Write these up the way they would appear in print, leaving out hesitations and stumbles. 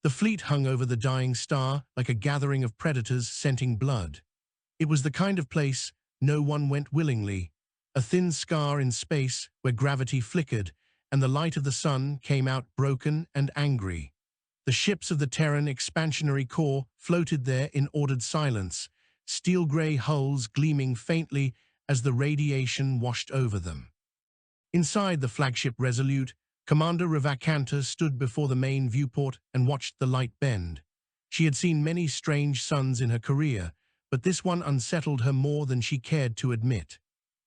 The fleet hung over the dying star like a gathering of predators scenting blood. It was the kind of place no one went willingly, a thin scar in space where gravity flickered and the light of the sun came out broken and angry. The ships of the Terran Expansionary Corps floated there in ordered silence, steel-gray hulls gleaming faintly as the radiation washed over them. Inside the flagship Resolute, Commander Revacanta stood before the main viewport and watched the light bend. She had seen many strange suns in her career, but this one unsettled her more than she cared to admit.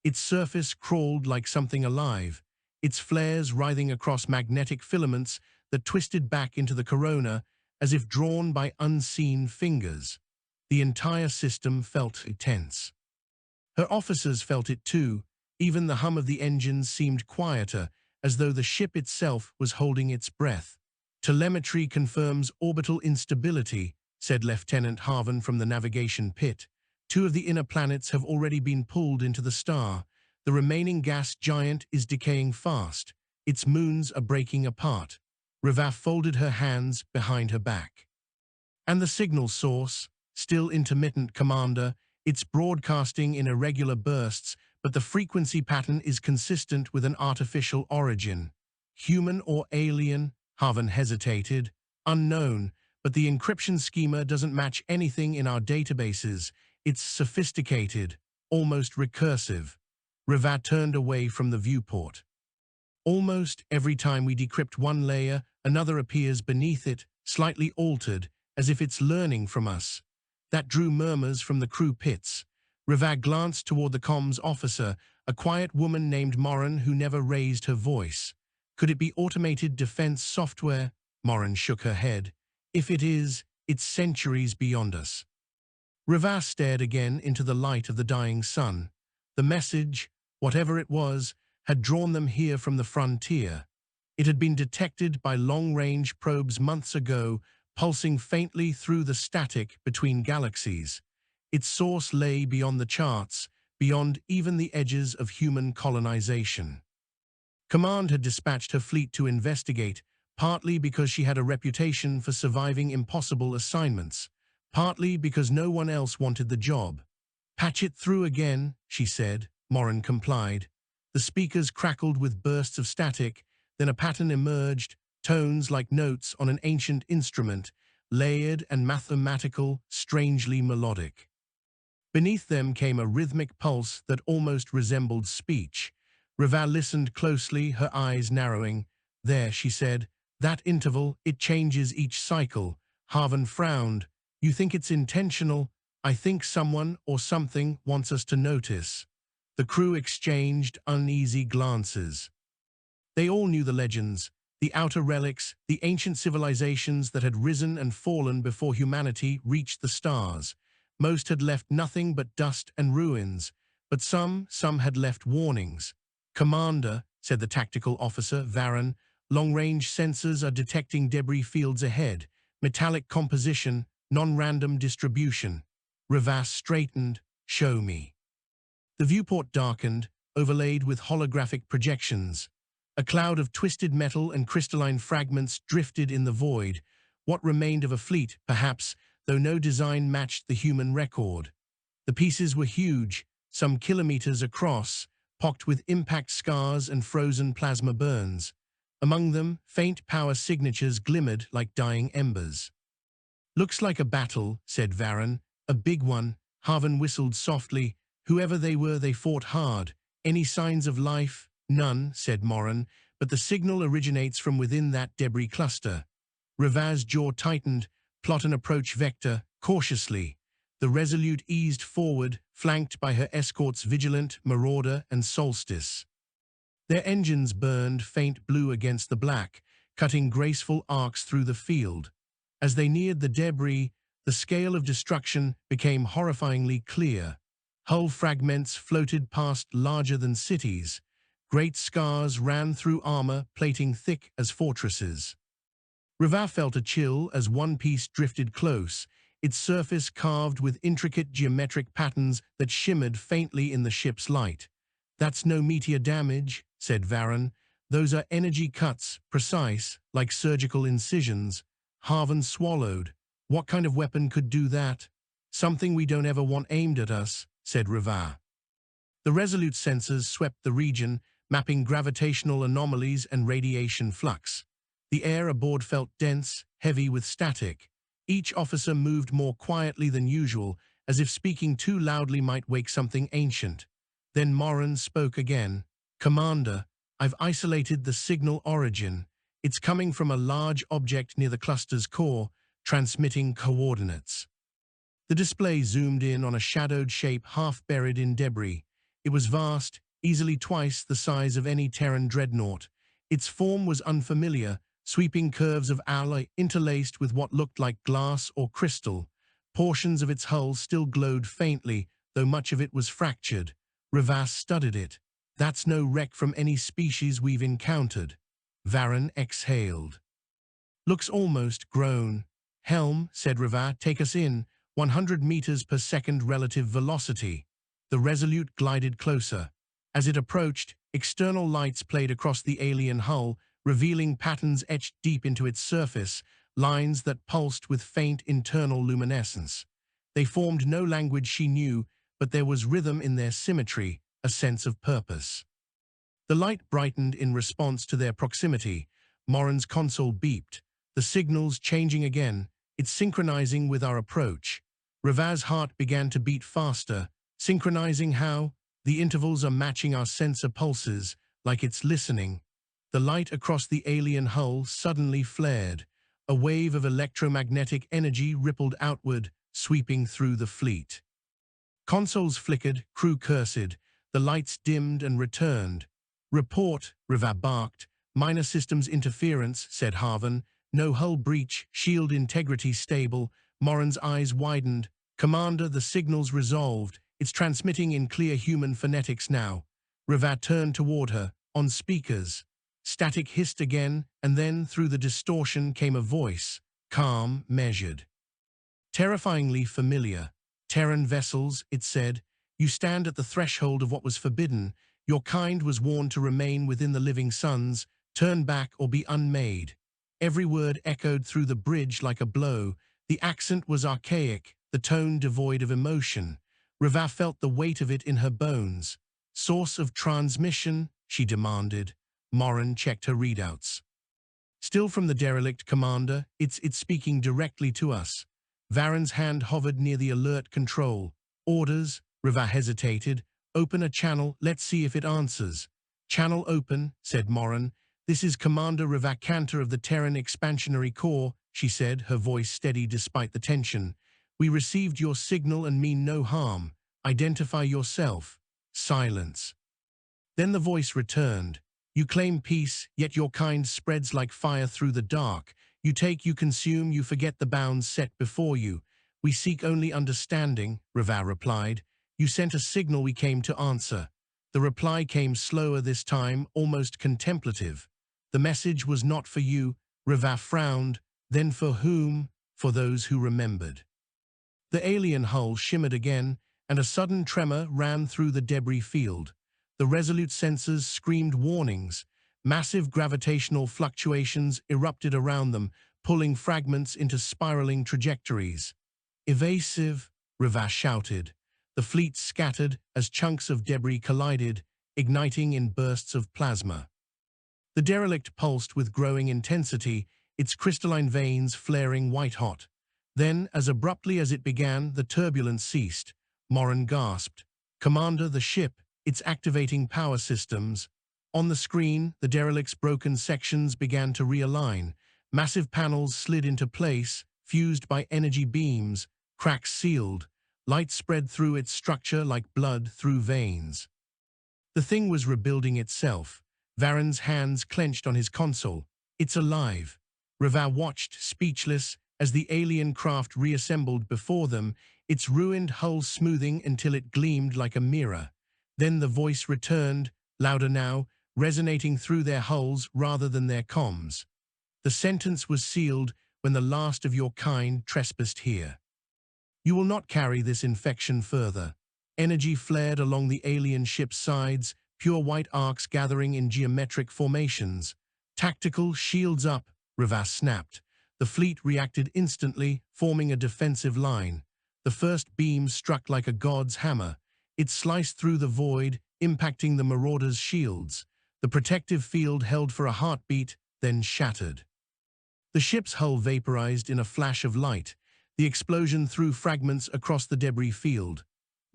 Its surface crawled like something alive, its flares writhing across magnetic filaments that twisted back into the corona as if drawn by unseen fingers. The entire system felt tense. Her officers felt it too. Even the hum of the engines seemed quieter, as though the ship itself was holding its breath. "Telemetry confirms orbital instability," said Lieutenant Harvin from the navigation pit. "Two of the inner planets have already been pulled into the star. The remaining gas giant is decaying fast. Its moons are breaking apart." Reva folded her hands behind her back. "And the signal source? Still intermittent, Commander. It's broadcasting in irregular bursts, but the frequency pattern is consistent with an artificial origin." "Human or alien?" Harvin hesitated. "Unknown, but the encryption schema doesn't match anything in our databases. It's sophisticated, almost recursive." Reva turned away from the viewport. "Almost every time we decrypt one layer, another appears beneath it, slightly altered, as if it's learning from us." That drew murmurs from the crew pits. Reva glanced toward the comms officer, a quiet woman named Morin who never raised her voice. "Could it be automated defense software?" Morin shook her head. "If it is, it's centuries beyond us." Reva stared again into the light of the dying sun. The message, whatever it was, had drawn them here from the frontier. It had been detected by long-range probes months ago, pulsing faintly through the static between galaxies. Its source lay beyond the charts, beyond even the edges of human colonization. Command had dispatched her fleet to investigate, partly because she had a reputation for surviving impossible assignments, partly because no one else wanted the job. "Patch it through again," she said. Morin complied. The speakers crackled with bursts of static, then a pattern emerged, tones like notes on an ancient instrument, layered and mathematical, strangely melodic. Beneath them came a rhythmic pulse that almost resembled speech. Reva listened closely, her eyes narrowing. "There," she said. "That interval, it changes each cycle." Harvin frowned. "You think it's intentional?" "I think someone or something wants us to notice." The crew exchanged uneasy glances. They all knew the legends, the outer relics, the ancient civilizations that had risen and fallen before humanity reached the stars. Most had left nothing but dust and ruins, but some had left warnings. "Commander," said the tactical officer, Varan, "long-range sensors are detecting debris fields ahead, metallic composition, non-random distribution." Reva straightened. "Show me." The viewport darkened, overlaid with holographic projections. A cloud of twisted metal and crystalline fragments drifted in the void, what remained of a fleet, perhaps, though no design matched the human record. The pieces were huge, some kilometers across, pocked with impact scars and frozen plasma burns. Among them, faint power signatures glimmered like dying embers. "Looks like a battle," said Varan. "A big one." Harvin whistled softly. "Whoever they were, they fought hard. Any signs of life?" "None," said Morin, "but the signal originates from within that debris cluster." Reva's jaw tightened. "Plot an approach vector, cautiously." The Resolute eased forward, flanked by her escorts Vigilant, Marauder, and Solstice. Their engines burned faint blue against the black, cutting graceful arcs through the field. As they neared the debris, the scale of destruction became horrifyingly clear. Hull fragments floated past larger than cities. Great scars ran through armor, plating thick as fortresses. Reva felt a chill as one piece drifted close, its surface carved with intricate geometric patterns that shimmered faintly in the ship's light. "That's no meteor damage," said Varan. "Those are energy cuts, precise, like surgical incisions." Harvan swallowed. What kind of weapon could do that? Something we don't ever want aimed at us, said Rava. The resolute sensors swept the region, mapping gravitational anomalies and radiation flux. The air aboard felt dense, heavy with static. Each officer moved more quietly than usual, as if speaking too loudly might wake something ancient. Then Morin spoke again. Commander, I've isolated the signal origin. It's coming from a large object near the cluster's core, transmitting coordinates. The display zoomed in on a shadowed shape half buried in debris. It was vast, easily twice the size of any Terran dreadnought. Its form was unfamiliar, sweeping curves of alloy interlaced with what looked like glass or crystal. Portions of its hull still glowed faintly, though much of it was fractured. Rivas studied it. That's no wreck from any species we've encountered. Varen exhaled. Looks almost grown. Helm, said Rivas, take us in. 100 meters per second relative velocity. The Resolute glided closer. As it approached, external lights played across the alien hull, revealing patterns etched deep into its surface, lines that pulsed with faint internal luminescence. They formed no language she knew, but there was rhythm in their symmetry, a sense of purpose. The light brightened in response to their proximity. Morin's console beeped, the signals changing again, it's synchronizing with our approach. Ravaz's heart began to beat faster. Synchronizing how? The intervals are matching our sensor pulses, like it's listening. The light across the alien hull suddenly flared. A wave of electromagnetic energy rippled outward, sweeping through the fleet. Consoles flickered, crew cursed. The lights dimmed and returned. Report, Rava barked. Minor systems interference, said Harvan. No hull breach, shield integrity stable. Morin's eyes widened. Commander, the signal's resolved. It's transmitting in clear human phonetics now. Rava turned toward her, on speakers. Static hissed again, and then, through the distortion, came a voice. Calm, measured. Terrifyingly familiar. Terran vessels, it said. You stand at the threshold of what was forbidden. Your kind was warned to remain within the living suns, turn back or be unmade. Every word echoed through the bridge like a blow. The accent was archaic, the tone devoid of emotion. Rava felt the weight of it in her bones. Source of transmission, she demanded. Morin checked her readouts. Still from the derelict, Commander, it's speaking directly to us. Varen's hand hovered near the alert control. Orders, Rava hesitated. Open a channel, let's see if it answers. Channel open, said Morin. This is Commander Rava Cantor of the Terran Expansionary Corps, she said, her voice steady despite the tension. We received your signal and mean no harm. Identify yourself. Silence. Then the voice returned. You claim peace, yet your kind spreads like fire through the dark. You take, you consume, you forget the bounds set before you. We seek only understanding, Rava replied. You sent a signal, we came to answer. The reply came slower this time, almost contemplative. The message was not for you, Rava frowned. Then for whom? For those who remembered. The alien hull shimmered again, and a sudden tremor ran through the debris field. The Resolute sensors screamed warnings. Massive gravitational fluctuations erupted around them, pulling fragments into spiraling trajectories. Evasive, Rava shouted. The fleet scattered as chunks of debris collided, igniting in bursts of plasma. The derelict pulsed with growing intensity, its crystalline veins flaring white-hot. Then, as abruptly as it began, the turbulence ceased. Morin gasped. Commander, the ship, it's activating power systems. On the screen, the derelict's broken sections began to realign. Massive panels slid into place, fused by energy beams, cracks sealed. Light spread through its structure like blood through veins. The thing was rebuilding itself. Varen's hands clenched on his console. It's alive. Rava watched, speechless, as the alien craft reassembled before them, its ruined hull smoothing until it gleamed like a mirror. Then the voice returned, louder now, resonating through their hulls rather than their comms. The sentence was sealed when the last of your kind trespassed here. You will not carry this infection further. Energy flared along the alien ship's sides, pure white arcs gathering in geometric formations. Tactical shields up, Rava snapped. The fleet reacted instantly, forming a defensive line. The first beam struck like a god's hammer. It sliced through the void, impacting the marauders' shields. The protective field held for a heartbeat, then shattered. The ship's hull vaporized in a flash of light. The explosion threw fragments across the debris field.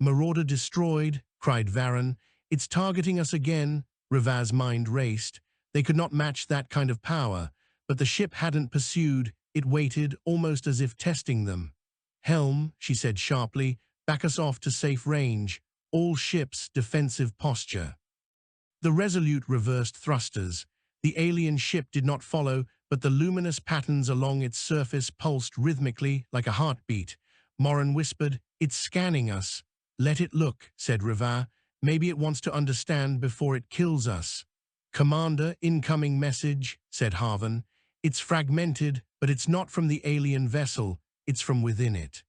"Marauder destroyed," cried Varron. "It's targeting us again." Rivaz's mind raced. They could not match that kind of power, but the ship hadn't pursued. It waited, almost as if testing them. "Helm," she said sharply, "back us off to safe range. All ships, defensive posture." The Resolute reversed thrusters. The alien ship did not follow, but the luminous patterns along its surface pulsed rhythmically like a heartbeat. Morin whispered, "It's scanning us." "Let it look," said Riva. "Maybe it wants to understand before it kills us." "Commander, incoming message," said Harvan. "It's fragmented, but it's not from the alien vessel. It's from within it."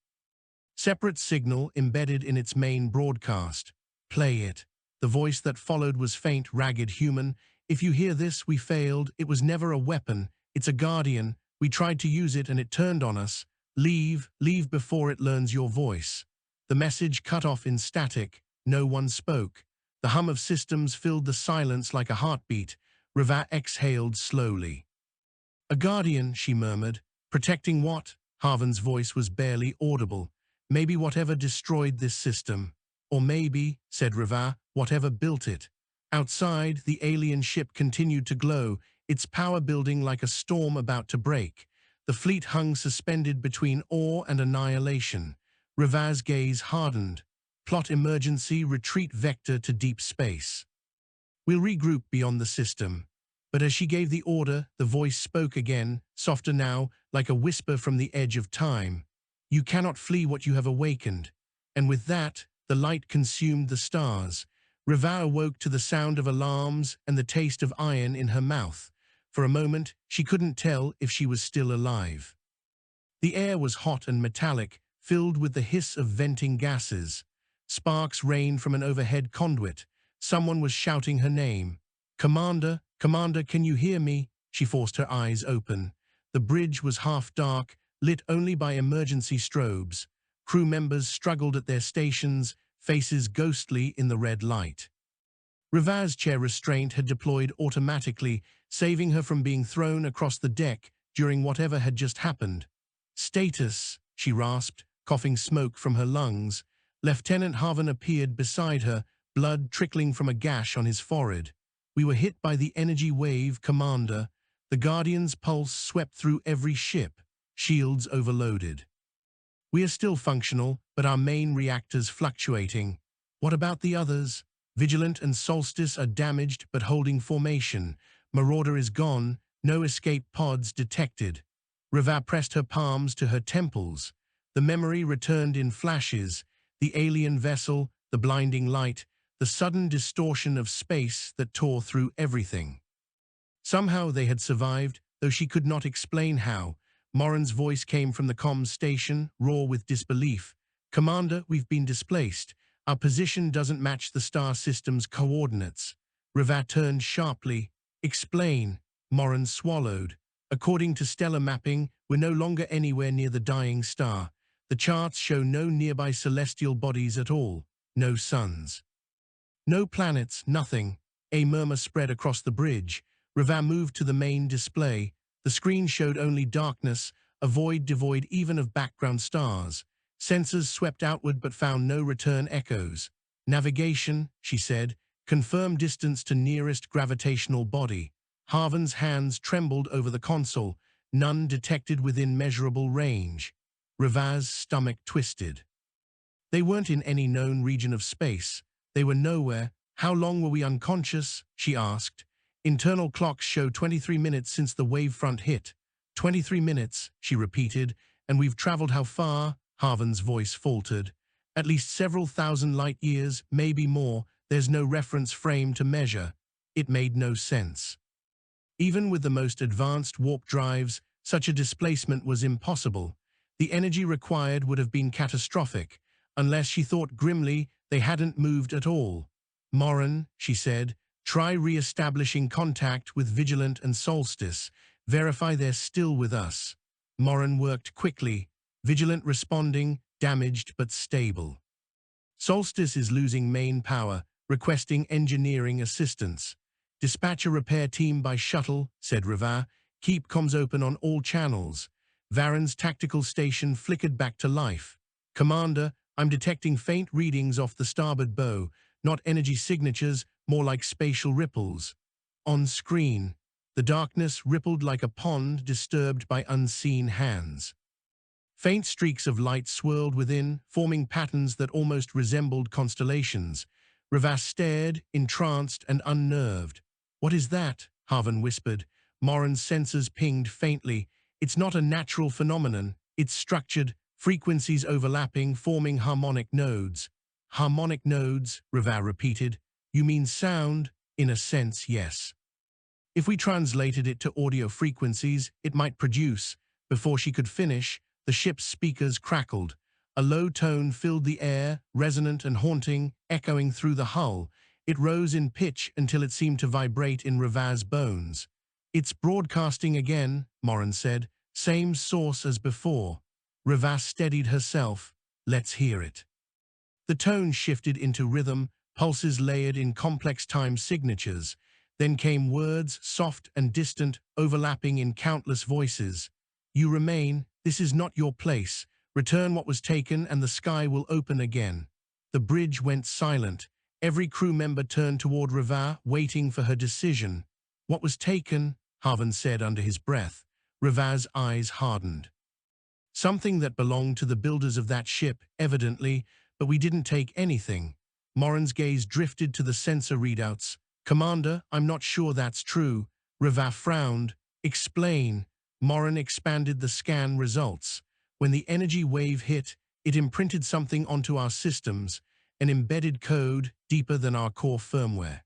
Separate signal embedded in its main broadcast. "Play it." The voice that followed was faint, ragged, human. "If you hear this, we failed. It was never a weapon. It's a guardian. We tried to use it and it turned on us. Leave before it learns your voice." The message cut off in static. No one spoke. The hum of systems filled the silence like a heartbeat. Riva exhaled slowly. "A guardian," she murmured. "Protecting what?" Harvan's voice was barely audible. "Maybe whatever destroyed this system. Or maybe," said Riva, "whatever built it." Outside, the alien ship continued to glow, its power building like a storm about to break. The fleet hung suspended between awe and annihilation. Rivaz's gaze hardened. "Plot emergency, retreat vector to deep space. We'll regroup beyond the system." But as she gave the order, the voice spoke again, softer now, like a whisper from the edge of time. "You cannot flee what you have awakened." And with that, the light consumed the stars. Riva awoke to the sound of alarms and the taste of iron in her mouth. For a moment, she couldn't tell if she was still alive. The air was hot and metallic, filled with the hiss of venting gases. Sparks rained from an overhead conduit. Someone was shouting her name. "Commander, Commander, can you hear me?" She forced her eyes open. The bridge was half dark, lit only by emergency strobes. Crew members struggled at their stations, faces ghostly in the red light. Rivaz's chair restraint had deployed automatically, saving her from being thrown across the deck during whatever had just happened. "Status," she rasped, coughing smoke from her lungs. Lieutenant Harvan appeared beside her, blood trickling from a gash on his forehead. "We were hit by the energy wave, Commander." The Guardian's pulse swept through every ship, shields overloaded. "We are still functional, but our main reactors fluctuating." "What about the others?" "Vigilant and Solstice are damaged but holding formation. Marauder is gone, no escape pods detected." Riva pressed her palms to her temples. The memory returned in flashes. The alien vessel, the blinding light, the sudden distortion of space that tore through everything. Somehow they had survived, though she could not explain how. Morin's voice came from the comms station, raw with disbelief. "Commander, we've been displaced. Our position doesn't match the star system's coordinates." Riva turned sharply. "Explain." Morin swallowed. "According to stellar mapping, we're no longer anywhere near the dying star. The charts show no nearby celestial bodies at all. No suns. No planets, nothing." A murmur spread across the bridge. Riva moved to the main display. The screen showed only darkness, a void devoid even of background stars. Sensors swept outward but found no return echoes. "Navigation," she said. "Confirm distance to nearest gravitational body." Harvan's hands trembled over the console. None detected within measurable range. Rivaz's stomach twisted. They weren't in any known region of space. They were nowhere. "How long were we unconscious?" she asked. "Internal clocks show 23 minutes since the wavefront hit." 23 minutes, she repeated. "And we've traveled how far?" Harvan's voice faltered. "At least several thousand light years, maybe more. There's no reference frame to measure." It made no sense. Even with the most advanced warp drives, such a displacement was impossible. The energy required would have been catastrophic, unless, she thought grimly, they hadn't moved at all. "Morin," she said, "try re-establishing contact with Vigilant and Solstice. Verify they're still with us." Morin worked quickly, vigilant responding, damaged but stable. Solstice is losing main power, requesting engineering assistance. Dispatch a repair team by shuttle, said Reva. Keep comms open on all channels. Varen's tactical station flickered back to life. Commander, I'm detecting faint readings off the starboard bow, not energy signatures, more like spatial ripples. On screen, the darkness rippled like a pond disturbed by unseen hands. Faint streaks of light swirled within, forming patterns that almost resembled constellations. Reva stared, entranced and unnerved. What is that? Haven whispered. Morin's sensors pinged faintly. It's not a natural phenomenon. It's structured, frequencies overlapping, forming harmonic nodes. Harmonic nodes, Reva repeated. You mean sound? In a sense, yes. If we translated it to audio frequencies, it might produce. Before she could finish, the ship's speakers crackled. A low tone filled the air, resonant and haunting, echoing through the hull. It rose in pitch until it seemed to vibrate in Reva's bones. It's broadcasting again, Morin said. Same source as before. Reva steadied herself. Let's hear it. The tone shifted into rhythm, pulses layered in complex time signatures. Then came words, soft and distant, overlapping in countless voices. You remain, this is not your place. Return what was taken and the sky will open again. The bridge went silent. Every crew member turned toward Reva, waiting for her decision. What was taken? Haven said under his breath. Reva's eyes hardened. Something that belonged to the builders of that ship, evidently, but we didn't take anything. Morin's gaze drifted to the sensor readouts. Commander, I'm not sure that's true. Reva frowned. Explain. Morin expanded the scan results. When the energy wave hit, it imprinted something onto our systems, an embedded code deeper than our core firmware.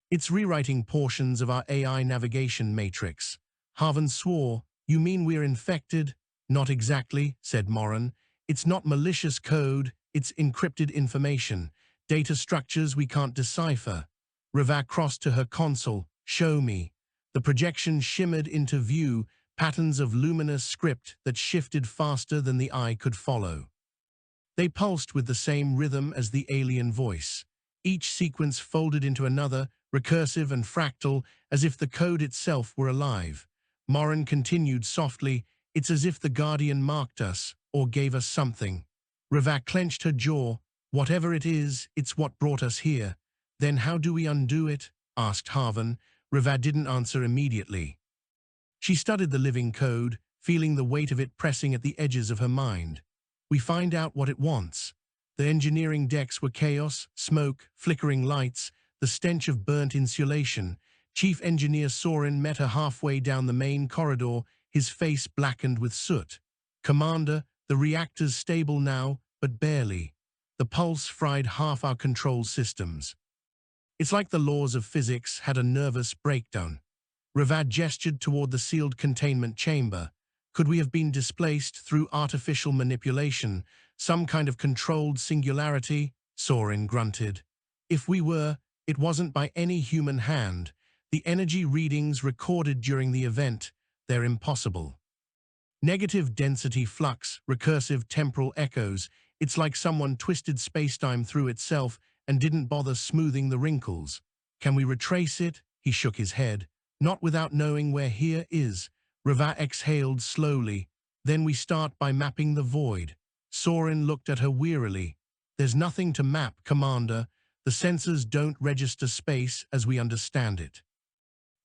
It's rewriting portions of our AI navigation matrix. Haven swore. You mean we're infected? Not exactly, said Morin. It's not malicious code, it's encrypted information, data structures we can't decipher. Reva crossed to her console. Show me. The projection shimmered into view, patterns of luminous script that shifted faster than the eye could follow. They pulsed with the same rhythm as the alien voice. Each sequence folded into another, recursive and fractal, as if the code itself were alive. Morin continued softly, it's as if the Guardian marked us, or gave us something. Reva clenched her jaw. Whatever it is, it's what brought us here. Then how do we undo it? Asked Haven. Reva didn't answer immediately. She studied the living code, feeling the weight of it pressing at the edges of her mind. We find out what it wants. The engineering decks were chaos, smoke, flickering lights, the stench of burnt insulation. Chief Engineer Soren met her halfway down the main corridor, his face blackened with soot. Commander, the reactor's stable now, but barely. The pulse fried half our control systems. It's like the laws of physics had a nervous breakdown. Reva gestured toward the sealed containment chamber. Could we have been displaced through artificial manipulation, some kind of controlled singularity? Soren grunted. If we were, it wasn't by any human hand. The energy readings recorded during the event, they're impossible. Negative density flux, recursive temporal echoes. It's like someone twisted spacetime through itself and didn't bother smoothing the wrinkles. Can we retrace it? He shook his head. Not without knowing where here is. Reva exhaled slowly. Then we start by mapping the void. Soren looked at her wearily. There's nothing to map, Commander. The sensors don't register space as we understand it.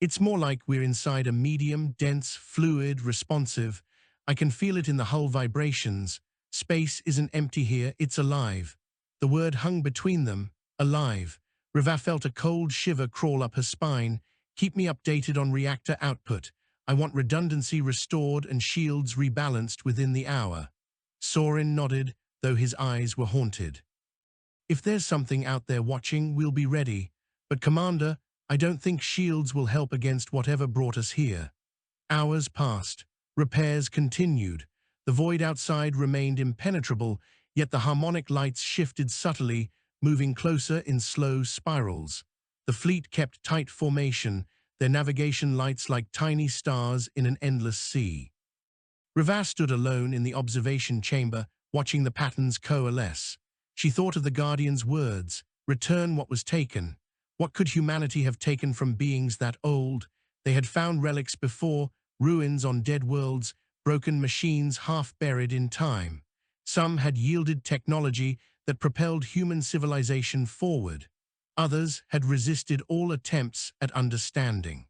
It's more like we're inside a medium, dense, fluid, responsive. I can feel it in the hull vibrations. Space isn't empty here, it's alive. The word hung between them, alive. Reva felt a cold shiver crawl up her spine. Keep me updated on reactor output. I want redundancy restored and shields rebalanced within the hour. Soren nodded, though his eyes were haunted. If there's something out there watching, we'll be ready. But Commander, I don't think shields will help against whatever brought us here. Hours passed. Repairs continued. The void outside remained impenetrable, yet the harmonic lights shifted subtly, moving closer in slow spirals. The fleet kept tight formation, their navigation lights like tiny stars in an endless sea. Rivaz stood alone in the observation chamber, watching the patterns coalesce. She thought of the Guardian's words, return what was taken. What could humanity have taken from beings that old? They had found relics before, ruins on dead worlds, broken machines half buried in time. Some had yielded technology that propelled human civilization forward. Others had resisted all attempts at understanding.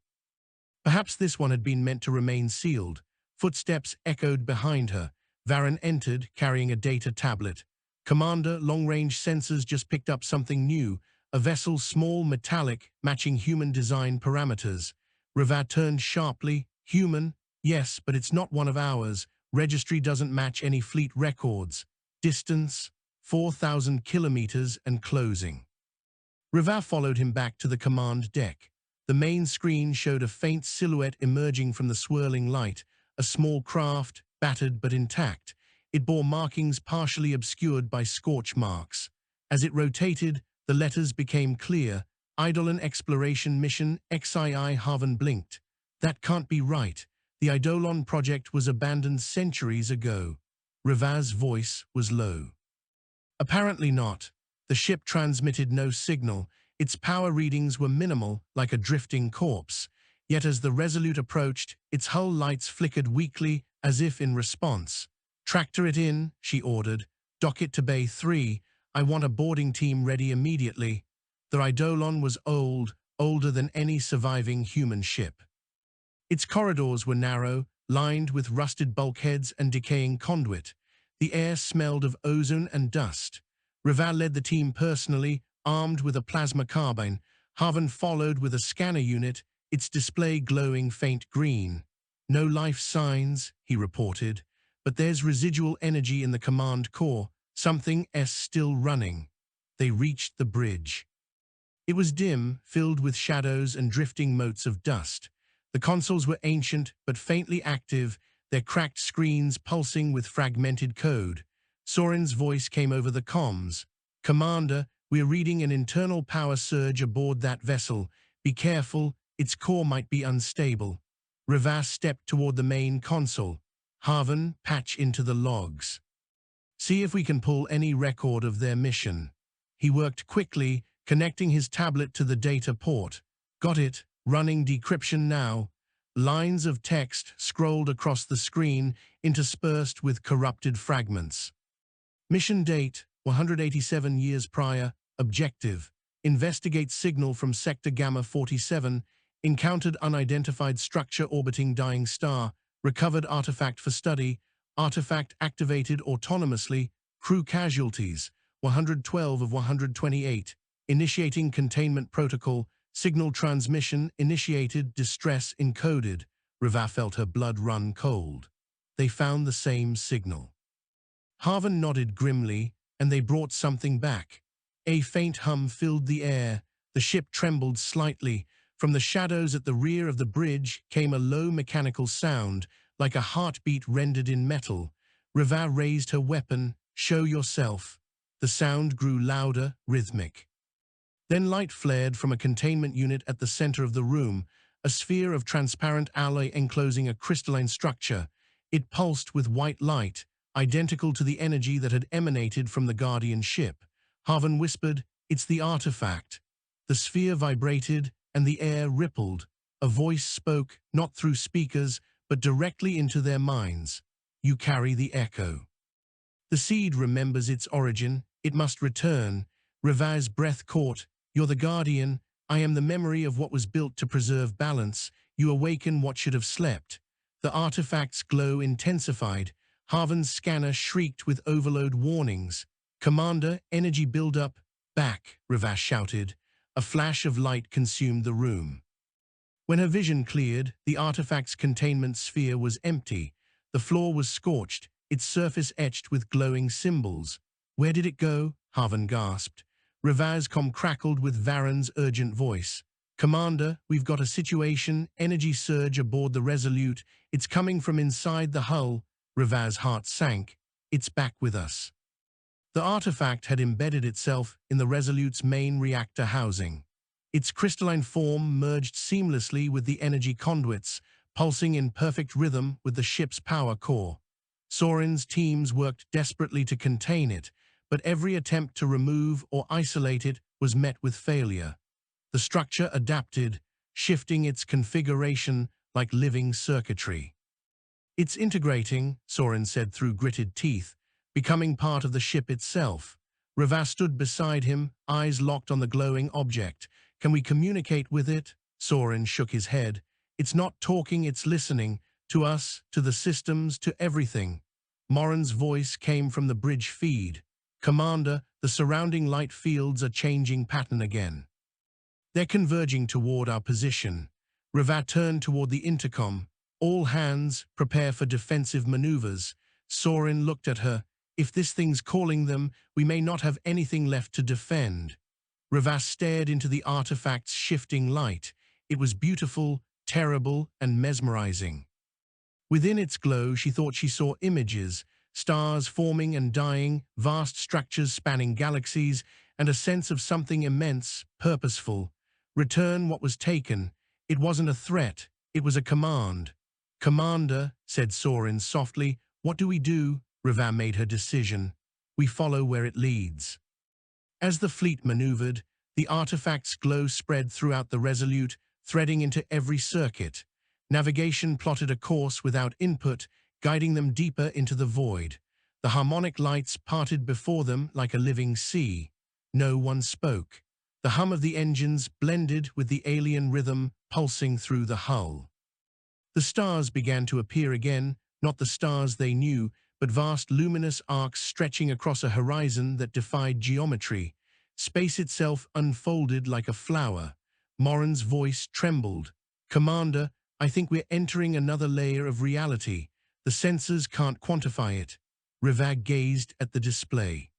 Perhaps this one had been meant to remain sealed. Footsteps echoed behind her. Varen entered, carrying a data tablet. Commander, long-range sensors just picked up something new, a vessel small, metallic, matching human design parameters. Rivaz turned sharply. Human? Yes, but it's not one of ours. Registry doesn't match any fleet records. Distance? 4,000 kilometers and closing. Rivaz followed him back to the command deck. The main screen showed a faint silhouette emerging from the swirling light, a small craft, battered but intact. It bore markings partially obscured by scorch marks. As it rotated, the letters became clear. Eidolon Exploration Mission XII. Haven blinked. That can't be right. The Eidolon project was abandoned centuries ago. Rivaz's voice was low. Apparently not. The ship transmitted no signal. Its power readings were minimal, like a drifting corpse. Yet as the Resolute approached, its hull lights flickered weakly, as if in response. Tractor it in, she ordered. Dock it to Bay 3. I want a boarding team ready immediately. The Eidolon was old, older than any surviving human ship. Its corridors were narrow, lined with rusted bulkheads and decaying conduit. The air smelled of ozone and dust. Rivaz led the team personally, armed with a plasma carbine. Haven followed with a scanner unit, its display glowing faint green. No life signs, he reported, but there's residual energy in the command core, something still running. They reached the bridge. It was dim, filled with shadows and drifting motes of dust. The consoles were ancient but faintly active, their cracked screens pulsing with fragmented code. Soren's voice came over the comms. Commander, we're reading an internal power surge aboard that vessel. Be careful, its core might be unstable. Rivaz stepped toward the main console. Haven, patch into the logs. See if we can pull any record of their mission. He worked quickly, connecting his tablet to the data port. Got it, running decryption now. Lines of text scrolled across the screen, interspersed with corrupted fragments. Mission date, 187 years prior. Objective, investigate signal from Sector Gamma 47, encountered unidentified structure orbiting dying star, recovered artifact for study, artifact activated autonomously, crew casualties, 112 of 128, initiating containment protocol, signal transmission initiated, distress encoded. Rivaz felt her blood run cold. They found the same signal. Haven nodded grimly, and they brought something back. A faint hum filled the air. The ship trembled slightly. From the shadows at the rear of the bridge came a low mechanical sound, like a heartbeat rendered in metal. Rivaz raised her weapon. Show yourself. The sound grew louder, rhythmic. Then light flared from a containment unit at the center of the room, a sphere of transparent alloy enclosing a crystalline structure. It pulsed with white light, identical to the energy that had emanated from the Guardian ship. Haven whispered, "It's the artifact." The sphere vibrated, and the air rippled. A voice spoke, not through speakers, but directly into their minds. "You carry the echo. The seed remembers its origin. It must return." Rivaz's breath caught. "You're the Guardian. I am the memory of what was built to preserve balance. You awaken what should have slept." The artifact's glow intensified. Haven's scanner shrieked with overload warnings. "Commander, energy buildup." "Back," Rivaz shouted. A flash of light consumed the room. When her vision cleared, the artifact's containment sphere was empty. The floor was scorched, its surface etched with glowing symbols. "Where did it go?" Haven gasped. Rivaz's comm crackled with Varen's urgent voice. "Commander, we've got a situation, energy surge aboard the Resolute. It's coming from inside the hull." Rivaz's heart sank. "It's back with us." The artifact had embedded itself in the Resolute's main reactor housing. Its crystalline form merged seamlessly with the energy conduits, pulsing in perfect rhythm with the ship's power core. Soren's teams worked desperately to contain it, but every attempt to remove or isolate it was met with failure. The structure adapted, shifting its configuration like living circuitry. "It's integrating," Soren said through gritted teeth, becoming part of the ship itself. Rava stood beside him, eyes locked on the glowing object. "Can we communicate with it?" Soren shook his head. "It's not talking, it's listening. To us, to the systems, to everything." Morin's voice came from the bridge feed. "Commander, the surrounding light fields are changing pattern again. They're converging toward our position." Rava turned toward the intercom. "All hands, prepare for defensive maneuvers." Soren looked at her. "If this thing's calling them, we may not have anything left to defend." Rava stared into the artifact's shifting light. It was beautiful, terrible, and mesmerizing. Within its glow, she thought she saw images, stars forming and dying, vast structures spanning galaxies, and a sense of something immense, purposeful. Return what was taken. It wasn't a threat, it was a command. "Commander," said Soren softly, "what do we do?" Rava made her decision. "We follow where it leads." As the fleet maneuvered, the artifact's glow spread throughout the Resolute, threading into every circuit. Navigation plotted a course without input, guiding them deeper into the void. The harmonic lights parted before them like a living sea. No one spoke. The hum of the engines blended with the alien rhythm pulsing through the hull. The stars began to appear again, not the stars they knew, but vast luminous arcs stretching across a horizon that defied geometry. Space itself unfolded like a flower. Morin's voice trembled. "Commander, I think we're entering another layer of reality. The sensors can't quantify it." Rava gazed at the display.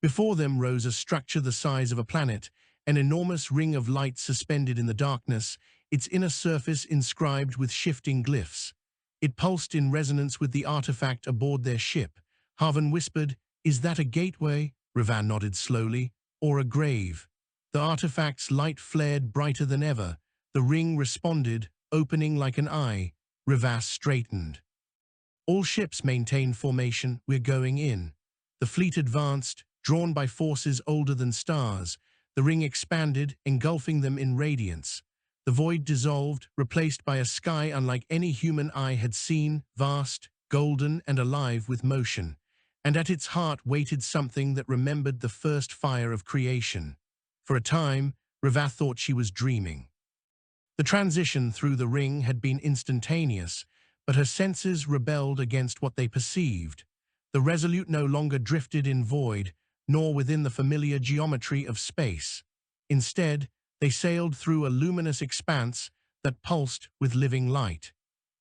Before them rose a structure the size of a planet, an enormous ring of light suspended in the darkness, its inner surface inscribed with shifting glyphs. It pulsed in resonance with the artifact aboard their ship. Haven whispered, "Is that a gateway?" Rava nodded slowly. "Or a grave?" The artifact's light flared brighter than ever. The ring responded, opening like an eye. Rava straightened. "All ships maintain formation, we're going in." The fleet advanced, drawn by forces older than stars. The ring expanded, engulfing them in radiance. The void dissolved, replaced by a sky unlike any human eye had seen, vast, golden, and alive with motion. And at its heart waited something that remembered the first fire of creation. For a time, Rava thought she was dreaming. The transition through the ring had been instantaneous, but her senses rebelled against what they perceived. The Resolute no longer drifted in void, nor within the familiar geometry of space. Instead, they sailed through a luminous expanse that pulsed with living light.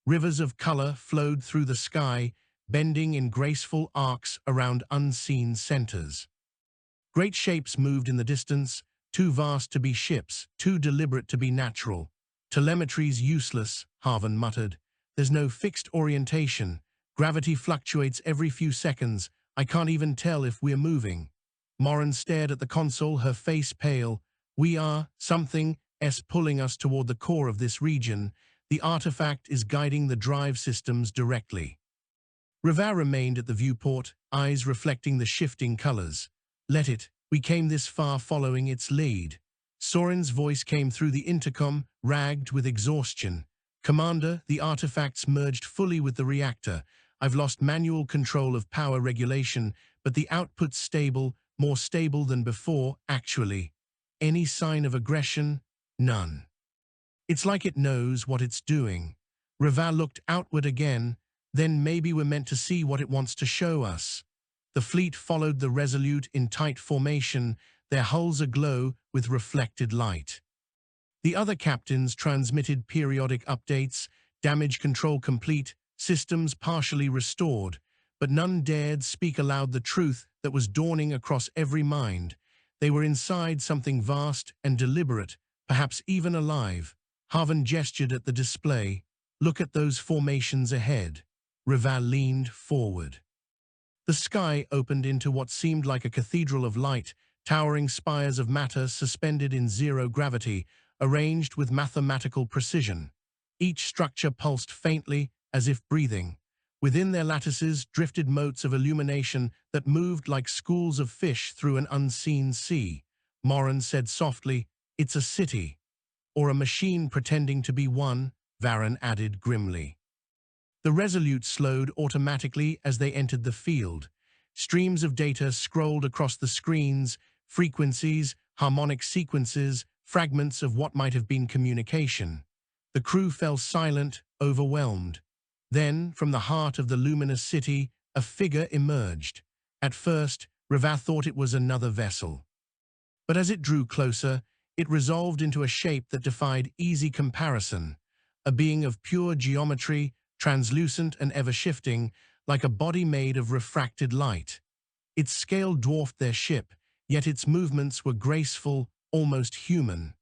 Rivers of color flowed through the sky, bending in graceful arcs around unseen centers. Great shapes moved in the distance, too vast to be ships, too deliberate to be natural. "Telemetry's useless," Haven muttered. "There's no fixed orientation. Gravity fluctuates every few seconds. I can't even tell if we're moving." Morin stared at the console, her face pale. "We are something S pulling us toward the core of this region. The artifact is guiding the drive systems directly." Rava remained at the viewport, eyes reflecting the shifting colors. "Let it. We came this far following its lead." Soren's voice came through the intercom, ragged with exhaustion. "Commander, the artifacts merged fully with the reactor. I've lost manual control of power regulation, but the output's stable, more stable than before, actually. Any sign of aggression? None. It's like it knows what it's doing." Rava looked outward again. "Then maybe we're meant to see what it wants to show us." The fleet followed the Resolute in tight formation, their hulls aglow with reflected light. The other captains transmitted periodic updates, damage control complete, systems partially restored, but none dared speak aloud the truth that was dawning across every mind. They were inside something vast and deliberate, perhaps even alive. Haven gestured at the display. "Look at those formations ahead." Rava leaned forward. The sky opened into what seemed like a cathedral of light, towering spires of matter suspended in zero gravity, arranged with mathematical precision. Each structure pulsed faintly, as if breathing. Within their lattices drifted motes of illumination that moved like schools of fish through an unseen sea. Morin said softly, "It's a city." "Or a machine pretending to be one," Varen added grimly. The Resolute slowed automatically as they entered the field. Streams of data scrolled across the screens, frequencies, harmonic sequences, fragments of what might have been communication. The crew fell silent, overwhelmed. Then, from the heart of the luminous city, a figure emerged. At first, Ravath thought it was another vessel. But as it drew closer, it resolved into a shape that defied easy comparison, a being of pure geometry, translucent and ever-shifting, like a body made of refracted light. Its scale dwarfed their ship, yet its movements were graceful, almost human.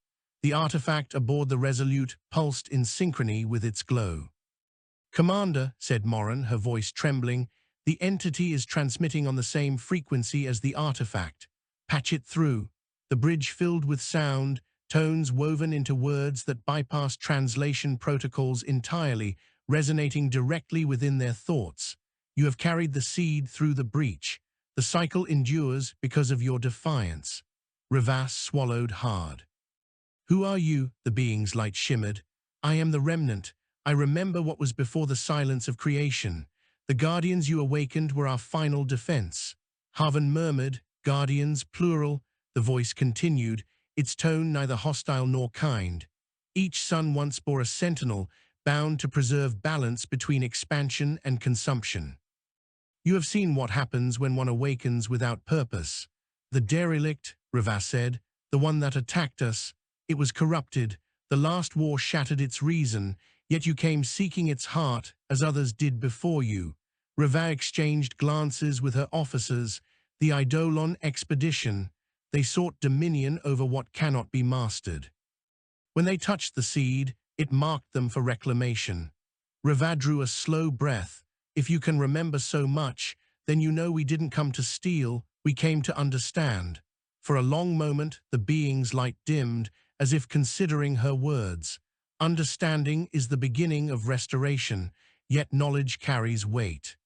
The artifact aboard the Resolute pulsed in synchrony with its glow. "Commander," said Morin, her voice trembling, "the entity is transmitting on the same frequency as the artifact. Patch it through." The bridge filled with sound, tones woven into words that bypassed translation protocols entirely, resonating directly within their thoughts. "You have carried the seed through the breach. The cycle endures because of your defiance." Ravath swallowed hard. "Who are you?" The being's light shimmered. "I am the remnant. I remember what was before the silence of creation. The guardians you awakened were our final defense." Haven murmured, "Guardians, plural." The voice continued, its tone neither hostile nor kind. "Each sun once bore a sentinel, bound to preserve balance between expansion and consumption. You have seen what happens when one awakens without purpose. The derelict," Ravath said, "the one that attacked us, it was corrupted. The last war shattered its reason, yet you came seeking its heart, as others did before you." Ravath exchanged glances with her officers. "The Eidolon expedition. They sought dominion over what cannot be mastered. When they touched the seed, it marked them for reclamation." Ravath drew a slow breath. "If you can remember so much, then you know we didn't come to steal, we came to understand." For a long moment, the being's light dimmed, as if considering her words. "Understanding is the beginning of restoration, yet knowledge carries weight.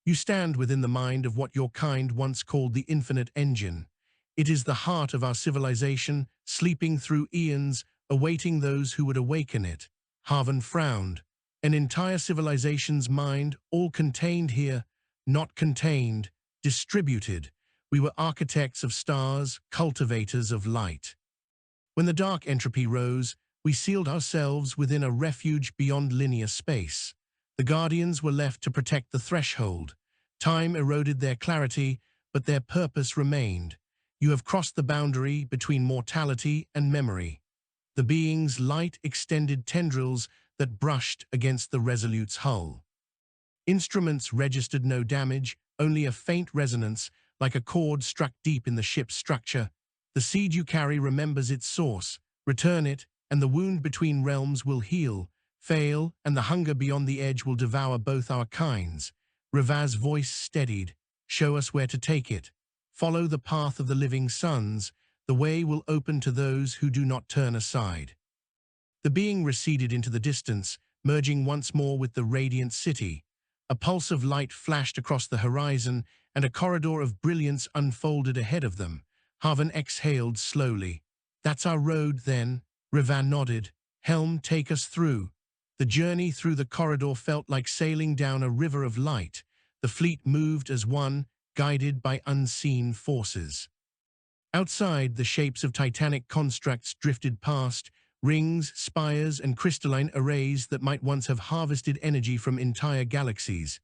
You stand within the mind of what your kind once called the infinite engine. It is the heart of our civilization, sleeping through eons, awaiting those who would awaken it." Haven frowned. "An entire civilization's mind, all contained here, not contained, distributed. We were architects of stars, cultivators of light. When the dark entropy rose, we sealed ourselves within a refuge beyond linear space. The Guardians were left to protect the threshold. Time eroded their clarity, but their purpose remained. You have crossed the boundary between mortality and memory." The being's light extended tendrils that brushed against the Resolute's hull. Instruments registered no damage, only a faint resonance, like a chord struck deep in the ship's structure. "The seed you carry remembers its source. Return it, and the wound between realms will heal. Fail, and the hunger beyond the edge will devour both our kinds." Ravath's voice steadied. "Show us where to take it. Follow the path of the living suns. The way will open to those who do not turn aside." The being receded into the distance, merging once more with the radiant city. A pulse of light flashed across the horizon, and a corridor of brilliance unfolded ahead of them. Haven exhaled slowly. "That's our road, then." Ravath nodded. "Helm, take us through." The journey through the corridor felt like sailing down a river of light. The fleet moved as one, guided by unseen forces. Outside, the shapes of titanic constructs drifted past, rings, spires, and crystalline arrays that might once have harvested energy from entire galaxies.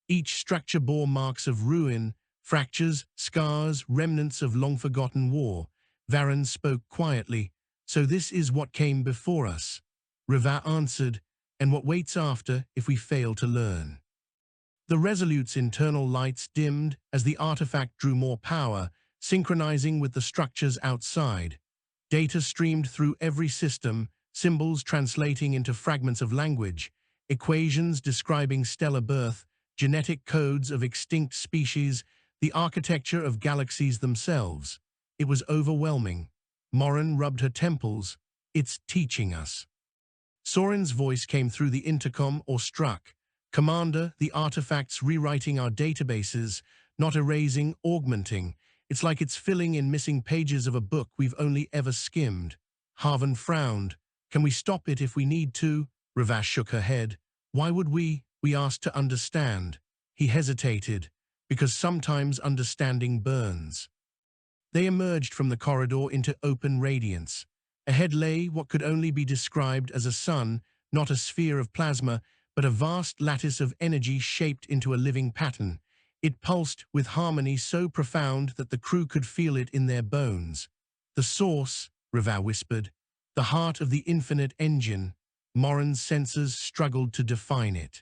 Each structure bore marks of ruin, fractures, scars, remnants of long-forgotten war. Varen spoke quietly. "So this is what came before us." Ravath answered, "And what waits after if we fail to learn." The Resolute's internal lights dimmed as the artifact drew more power, synchronizing with the structures outside. Data streamed through every system, symbols translating into fragments of language, equations describing stellar birth, genetic codes of extinct species, the architecture of galaxies themselves. It was overwhelming. Morin rubbed her temples. "It's teaching us." Soren's voice came through the intercom or struck. Commander, the artifact's rewriting our databases, not erasing, augmenting. It's like it's filling in missing pages of a book we've only ever skimmed. Harvan frowned. Can we stop it if we need to? Ravash shook her head. Why would we? We asked to understand. He hesitated. Because sometimes understanding burns. They emerged from the corridor into open radiance. Ahead lay what could only be described as a sun, not a sphere of plasma, but a vast lattice of energy shaped into a living pattern. It pulsed with harmony so profound that the crew could feel it in their bones. The source, Rava whispered, the heart of the infinite engine. Morin's senses struggled to define it.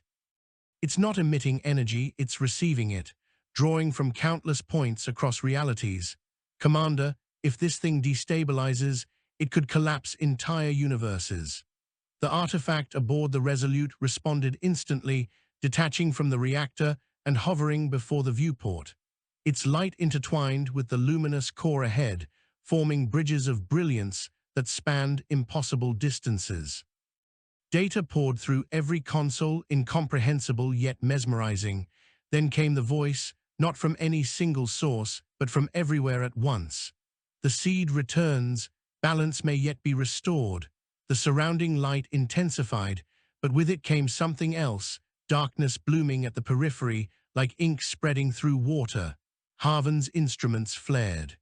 It's not emitting energy, it's receiving it, drawing from countless points across realities. Commander, if this thing destabilizes, it could collapse entire universes. The artifact aboard the Resolute responded instantly, detaching from the reactor and hovering before the viewport. Its light intertwined with the luminous core ahead, forming bridges of brilliance that spanned impossible distances. Data poured through every console, incomprehensible yet mesmerizing. Then came the voice, not from any single source, but from everywhere at once. The seed returns, balance may yet be restored. The surrounding light intensified, but with it came something else, darkness blooming at the periphery, like ink spreading through water. Harvan's instruments flared.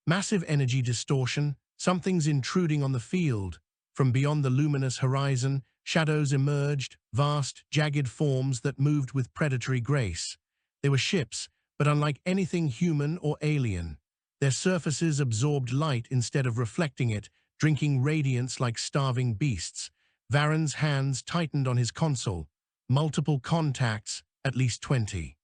Massive energy distortion, something's intruding on the field. From beyond the luminous horizon, shadows emerged, vast, jagged forms that moved with predatory grace. They were ships, but unlike anything human or alien. Their surfaces absorbed light instead of reflecting it, drinking radiance like starving beasts. Varen's hands tightened on his console. Multiple contacts, at least 20.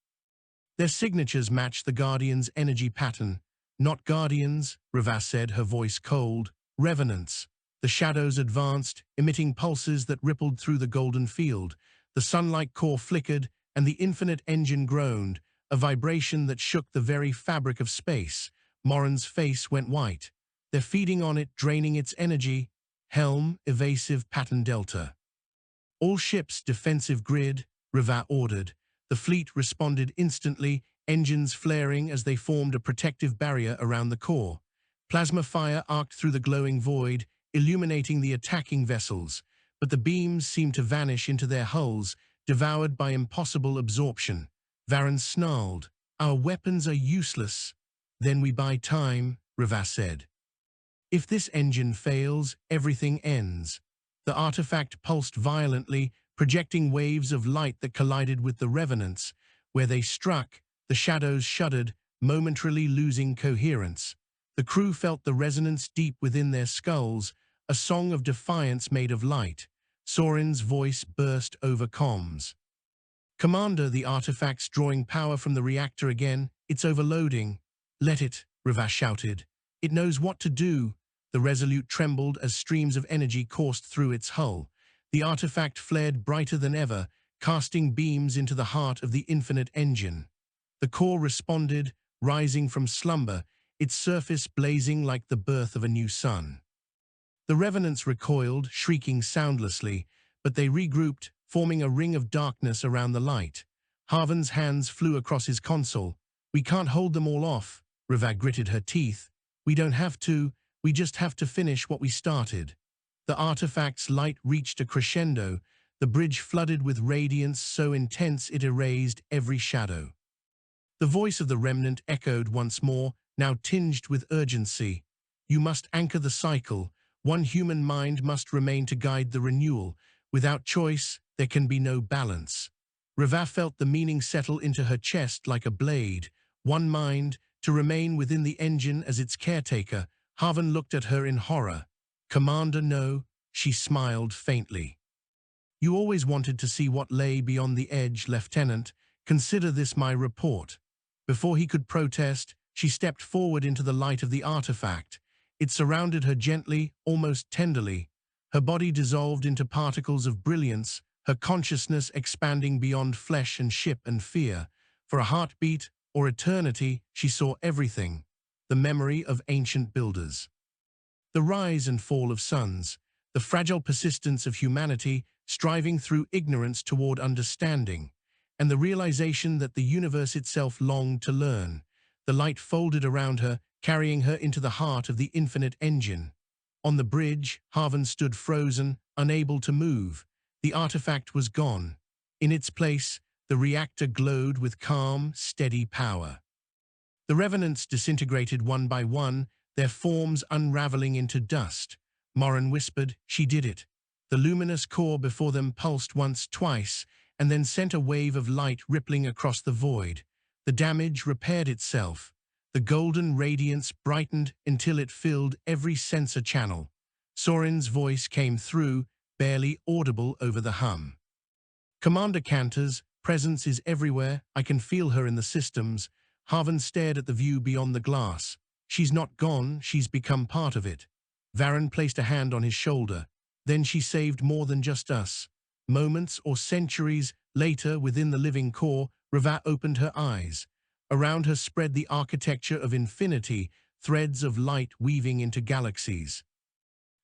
Their signatures matched the Guardians' energy pattern. Not Guardians, Rava said, her voice cold. Revenants. The shadows advanced, emitting pulses that rippled through the golden field. The sun-like core flickered, and the infinite engine groaned, a vibration that shook the very fabric of space. Morin's face went white. They're feeding on it, draining its energy. Helm, evasive pattern delta. All ships, defensive grid, Rava ordered. The fleet responded instantly, engines flaring as they formed a protective barrier around the core. Plasma fire arced through the glowing void, illuminating the attacking vessels, but the beams seemed to vanish into their hulls, devoured by impossible absorption. Varen snarled, "Our weapons are useless." "Then we buy time," Rava said. "If this engine fails, everything ends." The artifact pulsed violently, projecting waves of light that collided with the revenants. Where they struck, the shadows shuddered, momentarily losing coherence. The crew felt the resonance deep within their skulls, a song of defiance made of light. Soren's voice burst over comms. "Commander, the artifact's drawing power from the reactor again. It's overloading." "Let it," Rava shouted. "It knows what to do." The Resolute trembled as streams of energy coursed through its hull. The artifact flared brighter than ever, casting beams into the heart of the infinite engine. The core responded, rising from slumber, its surface blazing like the birth of a new sun. The revenants recoiled, shrieking soundlessly, but they regrouped, forming a ring of darkness around the light. Harvan's hands flew across his console. "We can't hold them all off," Rava gritted her teeth. "We don't have to, we just have to finish what we started." The artifact's light reached a crescendo, the bridge flooded with radiance so intense it erased every shadow. The voice of the remnant echoed once more, now tinged with urgency. "You must anchor the cycle. One human mind must remain to guide the renewal. Without choice, there can be no balance." Rava felt the meaning settle into her chest like a blade. One mind, to remain within the engine as its caretaker. Harvan looked at her in horror. "Commander, no," she smiled faintly. "You always wanted to see what lay beyond the edge, Lieutenant. Consider this my report." Before he could protest, she stepped forward into the light of the artifact. It surrounded her gently, almost tenderly. Her body dissolved into particles of brilliance, her consciousness expanding beyond flesh and ship and fear. For a heartbeat, or eternity, she saw everything. The memory of ancient builders. The rise and fall of suns, the fragile persistence of humanity striving through ignorance toward understanding, and the realization that the universe itself longed to learn. The light folded around her, carrying her into the heart of the infinite engine. On the bridge, Haven stood frozen, unable to move. The artifact was gone. In its place, the reactor glowed with calm, steady power. The revenants disintegrated one by one, their forms unraveling into dust. Morin whispered, "She did it." The luminous core before them pulsed once, twice, and then sent a wave of light rippling across the void. The damage repaired itself. The golden radiance brightened until it filled every sensor channel. Soren's voice came through, barely audible over the hum. "Commander Cantor's presence is everywhere. I can feel her in the systems." Haven stared at the view beyond the glass. "She's not gone, she's become part of it." Varen placed a hand on his shoulder. "Then she saved more than just us." Moments or centuries later, within the living core, Rava opened her eyes. Around her spread the architecture of infinity, threads of light weaving into galaxies.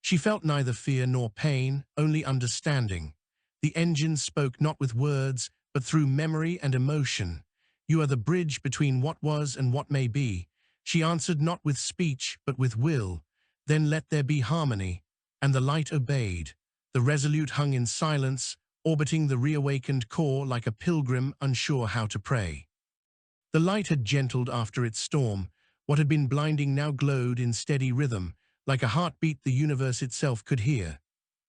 She felt neither fear nor pain, only understanding. The engine spoke not with words, but through memory and emotion. "You are the bridge between what was and what may be." She answered not with speech, but with will. "Then let there be harmony." And the light obeyed. The Resolute hung in silence, orbiting the reawakened core like a pilgrim unsure how to pray. The light had gentled after its storm. What had been blinding now glowed in steady rhythm, like a heartbeat the universe itself could hear.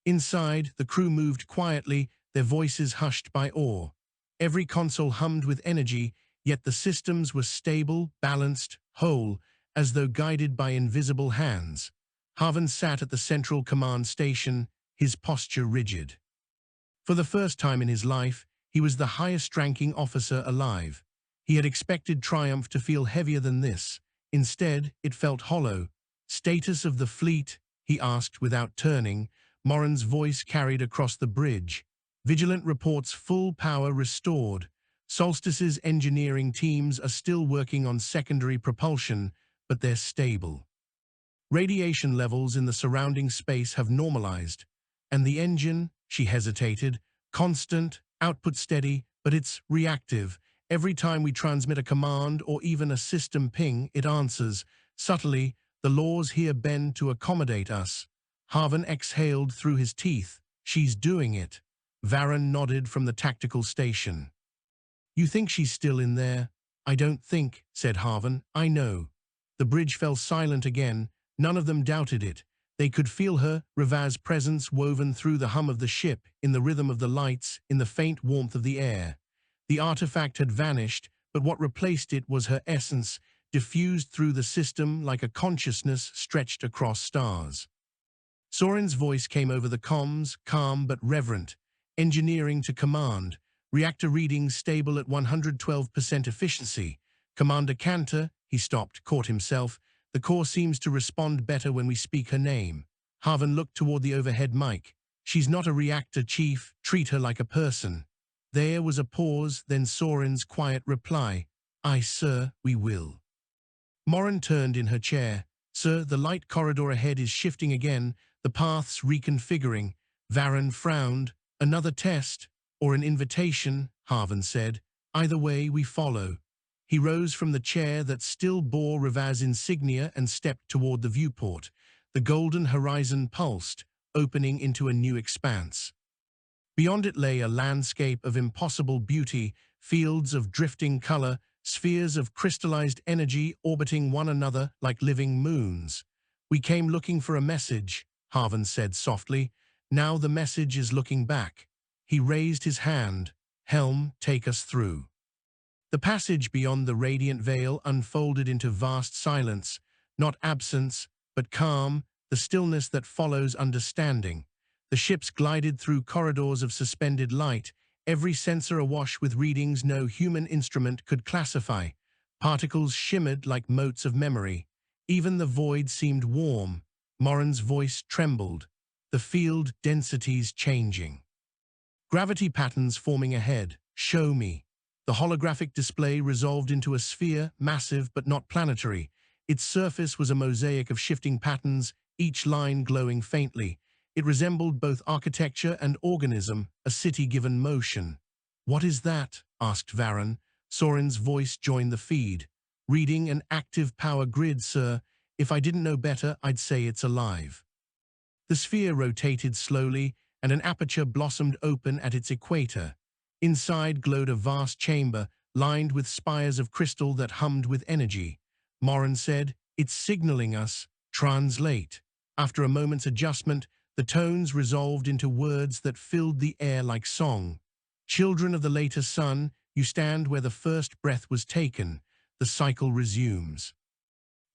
Inside, the crew moved quietly, their voices hushed by awe. Every console hummed with energy, yet the systems were stable, balanced, whole, as though guided by invisible hands. Haven sat at the central command station, his posture rigid. For the first time in his life, he was the highest-ranking officer alive. He had expected triumph to feel heavier than this. Instead, it felt hollow. "Status of the fleet?" he asked without turning. Morin's voice carried across the bridge. "Vigilant reports full power restored. Solstice's engineering teams are still working on secondary propulsion, but they're stable. Radiation levels in the surrounding space have normalized. And the engine," she hesitated, "constant, output steady, but it's reactive. Every time we transmit a command or even a system ping, it answers. Subtly, the laws here bend to accommodate us." Haven exhaled through his teeth. "She's doing it." Varen nodded from the tactical station. "You think she's still in there?" "I don't think," said Haven. "I know." The bridge fell silent again. None of them doubted it. They could feel her, Rava's presence woven through the hum of the ship, in the rhythm of the lights, in the faint warmth of the air. The artifact had vanished, but what replaced it was her essence, diffused through the system like a consciousness stretched across stars. Soren's voice came over the comms, calm but reverent. "Engineering to command. Reactor readings stable at 112% efficiency. Commander Cantor," he stopped, caught himself. "The core seems to respond better when we speak her name." Haven looked toward the overhead mic. "She's not a reactor, Chief. Treat her like a person." There was a pause, then Soren's quiet reply. "Aye, sir, we will." Morin turned in her chair. "Sir, the light corridor ahead is shifting again, the paths reconfiguring." Varen frowned. "Another test, or an invitation," Haven said. "Either way, we follow." He rose from the chair that still bore Rava's insignia and stepped toward the viewport. The golden horizon pulsed, opening into a new expanse. Beyond it lay a landscape of impossible beauty, fields of drifting color, spheres of crystallized energy orbiting one another like living moons. "We came looking for a message," Haven said softly. "Now the message is looking back." He raised his hand. "Helm, take us through." The passage beyond the radiant veil unfolded into vast silence, not absence, but calm, the stillness that follows understanding. The ships glided through corridors of suspended light, every sensor awash with readings no human instrument could classify. Particles shimmered like motes of memory. Even the void seemed warm. Morin's voice trembled. The field densities changing. Gravity patterns forming ahead. "Show me." The holographic display resolved into a sphere, massive but not planetary. Its surface was a mosaic of shifting patterns, each line glowing faintly. It resembled both architecture and organism, a city given motion. "What is that?" asked Varen. Soren's voice joined the feed. "Reading an active power grid, sir. If I didn't know better, I'd say it's alive." The sphere rotated slowly, and an aperture blossomed open at its equator. Inside glowed a vast chamber, lined with spires of crystal that hummed with energy. Morin said, "It's signaling us. Translate." After a moment's adjustment, the tones resolved into words that filled the air like song. "Children of the later sun, you stand where the first breath was taken. The cycle resumes.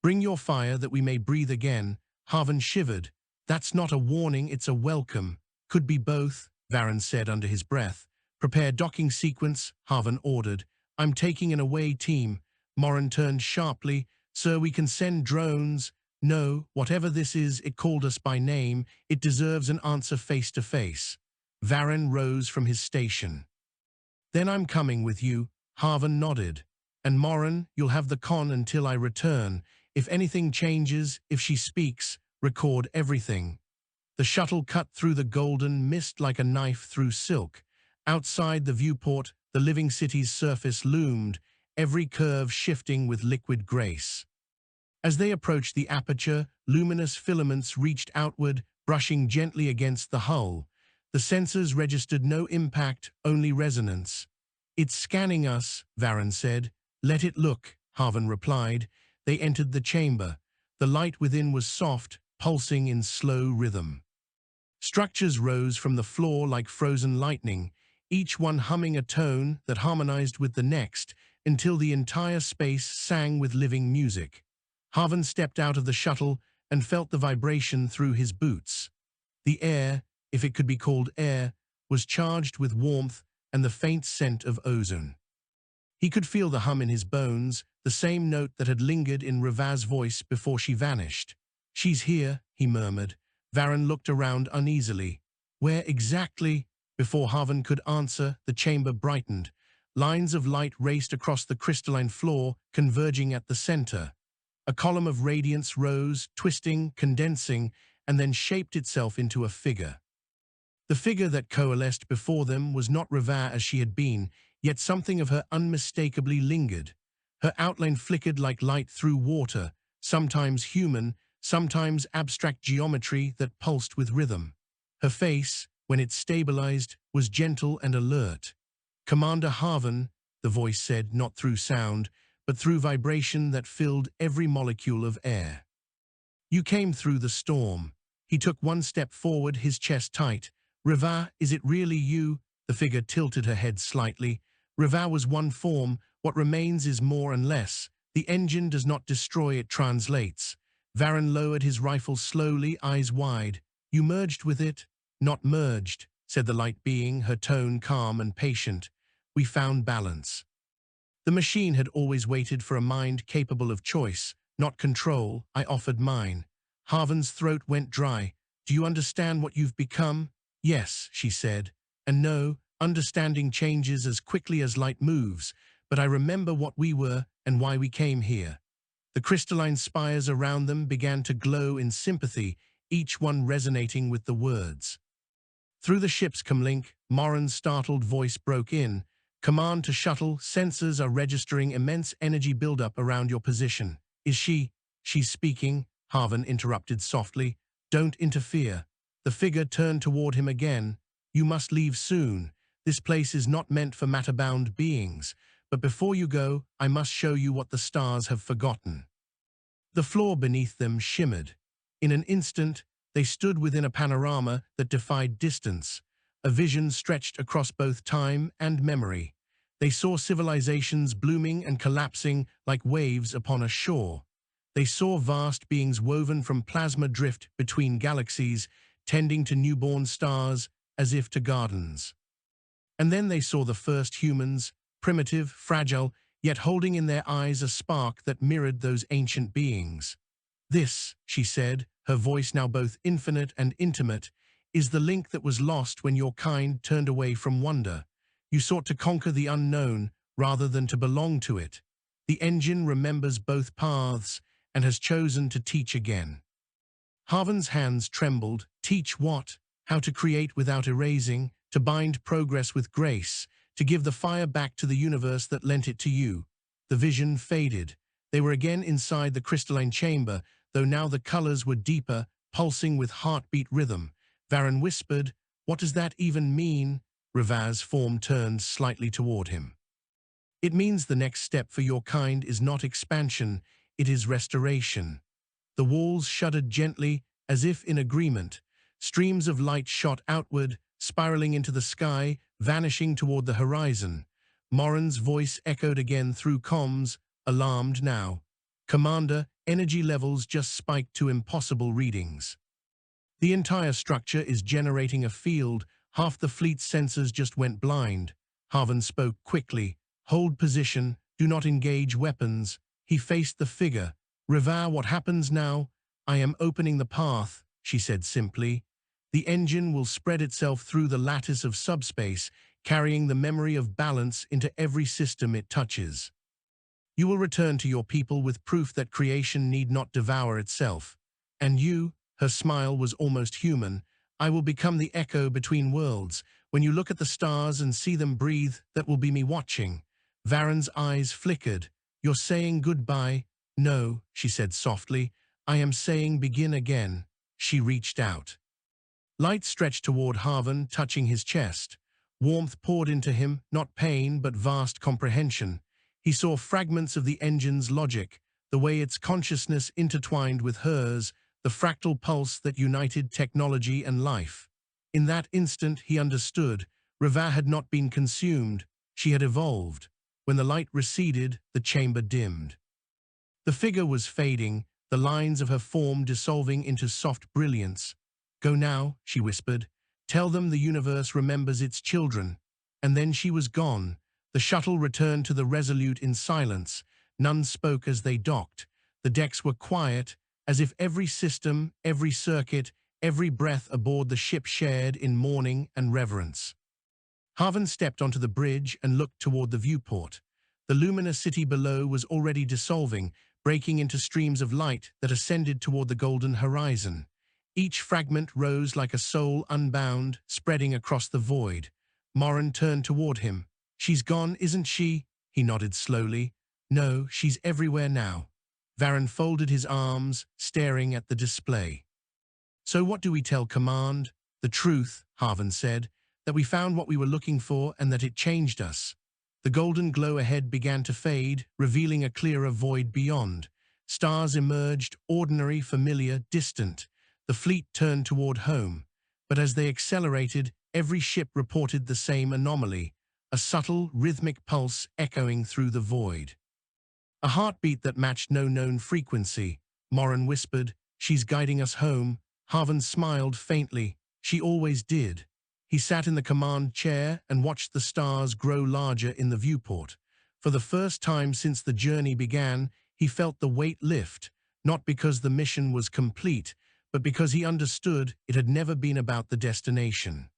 Bring your fire that we may breathe again." Haven shivered. "That's not a warning, it's a welcome." "Could be both," Varen said under his breath. "Prepare docking sequence," Haven ordered. "I'm taking an away team." Morin turned sharply. "Sir, we can send drones." "No, whatever this is, it called us by name. It deserves an answer face to face." Varen rose from his station. "Then I'm coming with you." Haven nodded. "And Morin, you'll have the con until I return. If anything changes, if she speaks, record everything." The shuttle cut through the golden mist like a knife through silk. Outside the viewport, the living city's surface loomed, every curve shifting with liquid grace. As they approached the aperture, luminous filaments reached outward, brushing gently against the hull. The sensors registered no impact, only resonance. "It's scanning us," Varen said. "Let it look," Haven replied. They entered the chamber. The light within was soft, pulsing in slow rhythm. Structures rose from the floor like frozen lightning, each one humming a tone that harmonized with the next, until the entire space sang with living music. Haven stepped out of the shuttle and felt the vibration through his boots. The air, if it could be called air, was charged with warmth and the faint scent of ozone. He could feel the hum in his bones, the same note that had lingered in Rava's voice before she vanished. "She's here," he murmured. Varen looked around uneasily. "Where exactly?" Before Haven could answer, the chamber brightened. Lines of light raced across the crystalline floor, converging at the center. A column of radiance rose, twisting, condensing, and then shaped itself into a figure. The figure that coalesced before them was not Rava as she had been, yet something of her unmistakably lingered. Her outline flickered like light through water, sometimes human, sometimes abstract geometry that pulsed with rhythm. Her face, when it stabilized, was gentle and alert. "Commander Haven," the voice said, not through sound, but through vibration that filled every molecule of air. "You came through the storm." He took one step forward, his chest tight. "Rava, is it really you?" The figure tilted her head slightly. "Rava was one form. What remains is more and less. The engine does not destroy, it translates." Varen lowered his rifle slowly, eyes wide. "You merged with it?" "Not merged," said the light being, her tone calm and patient. "We found balance." The machine had always waited for a mind capable of choice, not control. "I offered mine." Haven's throat went dry. "Do you understand what you've become?" "Yes," she said. "And no, understanding changes as quickly as light moves, but I remember what we were and why we came here." The crystalline spires around them began to glow in sympathy, each one resonating with the words. Through the ship's comlink, Morin's startled voice broke in. "Command to shuttle, sensors are registering immense energy buildup around your position." "Is she?" "She's speaking," Haven interrupted softly. "Don't interfere." The figure turned toward him again. "You must leave soon. This place is not meant for matter-bound beings. But before you go, I must show you what the stars have forgotten." The floor beneath them shimmered. In an instant, they stood within a panorama that defied distance. A vision stretched across both time and memory. They saw civilizations blooming and collapsing like waves upon a shore. They saw vast beings woven from plasma drift between galaxies, tending to newborn stars as if to gardens. And then they saw the first humans, primitive, fragile, yet holding in their eyes a spark that mirrored those ancient beings. "This," she said, her voice now both infinite and intimate, "is the link that was lost when your kind turned away from wonder. You sought to conquer the unknown rather than to belong to it. The engine remembers both paths and has chosen to teach again." Haven's hands trembled, Teach what? How to create without erasing, to bind progress with grace, to give the fire back to the universe that lent it to you. The vision faded. They were again inside the crystalline chamber, though now the colors were deeper, pulsing with heartbeat rhythm. Varen whispered, "What does that even mean?" Ravaz's form turned slightly toward him. "It means the next step for your kind is not expansion, it is restoration." The walls shuddered gently, as if in agreement. Streams of light shot outward, spiraling into the sky, vanishing toward the horizon. Morin's voice echoed again through comms, alarmed now. "Commander, energy levels just spiked to impossible readings. The entire structure is generating a field. Half the fleet's sensors just went blind." Haven spoke quickly. "Hold position, do not engage weapons." He faced the figure. "Reva, what happens now?" "I am opening the path," she said simply. "The engine will spread itself through the lattice of subspace, carrying the memory of balance into every system it touches. You will return to your people with proof that creation need not devour itself. And you," her smile was almost human, "I will become the echo between worlds. When you look at the stars and see them breathe, that will be me watching." Varen's eyes flickered. "You're saying goodbye?" "No," she said softly. "I am saying begin again." She reached out. Light stretched toward Haven, touching his chest. Warmth poured into him, not pain, but vast comprehension. He saw fragments of the engine's logic, the way its consciousness intertwined with hers, the fractal pulse that united technology and life. In that instant, he understood. Reva had not been consumed. She had evolved. When the light receded, the chamber dimmed. The figure was fading, the lines of her form dissolving into soft brilliance. "Go now," she whispered. "Tell them the universe remembers its children." And then she was gone. The shuttle returned to the Resolute in silence. None spoke as they docked. The decks were quiet, as if every system, every circuit, every breath aboard the ship shared in mourning and reverence. Haven stepped onto the bridge and looked toward the viewport. The luminous city below was already dissolving, breaking into streams of light that ascended toward the golden horizon. Each fragment rose like a soul unbound, spreading across the void. Morin turned toward him. "She's gone, isn't she?" He nodded slowly. "No, she's everywhere now." Varen folded his arms, staring at the display. "So what do we tell Command?" "The truth," Haven said, "that we found what we were looking for and that it changed us." The golden glow ahead began to fade, revealing a clearer void beyond. Stars emerged, ordinary, familiar, distant. The fleet turned toward home. But as they accelerated, every ship reported the same anomaly, a subtle, rhythmic pulse echoing through the void. A heartbeat that matched no known frequency. Morin whispered, "She's guiding us home." Haven smiled faintly. "She always did." He sat in the command chair and watched the stars grow larger in the viewport. For the first time since the journey began, he felt the weight lift, not because the mission was complete, but because he understood it had never been about the destination.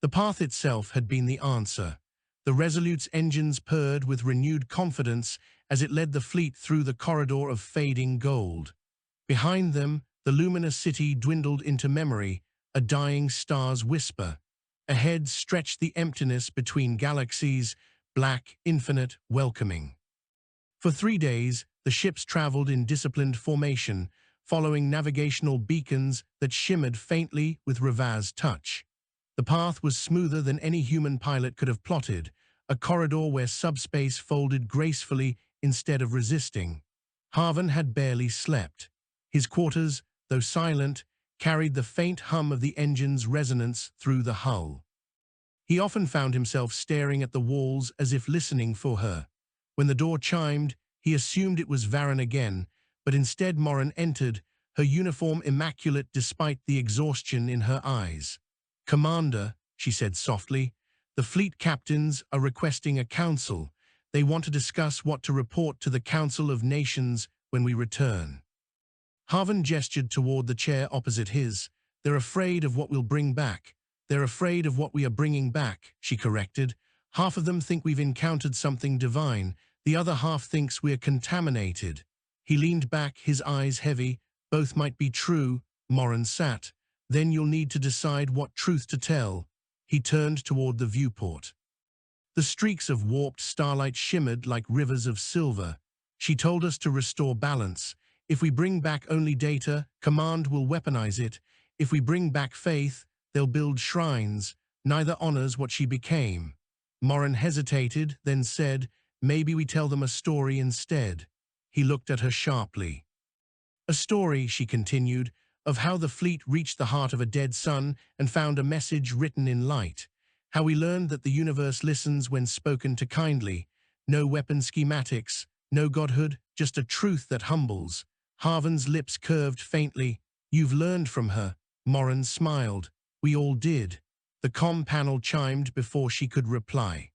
The path itself had been the answer. The Resolute's engines purred with renewed confidence as it led the fleet through the corridor of fading gold. Behind them, the luminous city dwindled into memory, a dying star's whisper. Ahead stretched the emptiness between galaxies, black, infinite, welcoming. For 3 days, the ships traveled in disciplined formation, following navigational beacons that shimmered faintly with Reva's touch. The path was smoother than any human pilot could have plotted, a corridor where subspace folded gracefully instead of resisting. Haven had barely slept. His quarters, though silent, carried the faint hum of the engine's resonance through the hull. He often found himself staring at the walls as if listening for her. When the door chimed, he assumed it was Varen again, but instead Morin entered, her uniform immaculate despite the exhaustion in her eyes. "Commander," she said softly, "the fleet captains are requesting a council. They want to discuss what to report to the Council of Nations when we return." Haven gestured toward the chair opposite his. "They're afraid of what we'll bring back." "They're afraid of what we are bringing back," she corrected. "Half of them think we've encountered something divine. The other half thinks we're contaminated." He leaned back, his eyes heavy. "Both might be true." Morin sat. Then you'll need to decide what truth to tell. He turned toward the viewport. The streaks of warped starlight shimmered like rivers of silver. She told us to restore balance. If we bring back only data, Command will weaponize it. If we bring back faith, they'll build shrines. Neither honors what she became. Morin hesitated, then said, maybe we tell them a story instead. He looked at her sharply. A story, she continued, of how the fleet reached the heart of a dead sun and found a message written in light. How we learned that the universe listens when spoken to kindly. No weapon schematics, no godhood, just a truth that humbles. Harvan's lips curved faintly. You've learned from her. Morin smiled. We all did. The comm panel chimed before she could reply.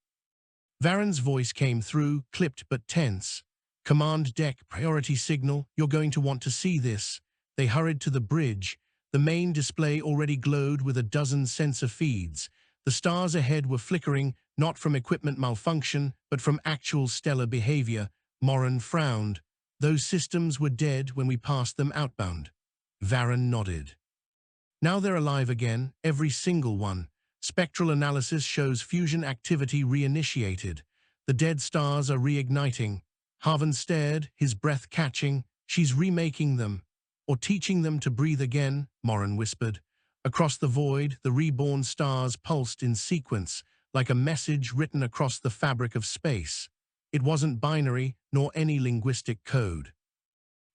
Varen's voice came through, clipped but tense. Command deck, priority signal, you're going to want to see this. They hurried to the bridge. The main display already glowed with a dozen sensor feeds. The stars ahead were flickering, not from equipment malfunction, but from actual stellar behavior. Morin frowned. Those systems were dead when we passed them outbound. Varen nodded. Now they're alive again, every single one. Spectral analysis shows fusion activity reinitiated. The dead stars are reigniting. Harvan stared, his breath catching. She's remaking them. Or teaching them to breathe again, Morin whispered. Across the void, the reborn stars pulsed in sequence, like a message written across the fabric of space. It wasn't binary, nor any linguistic code.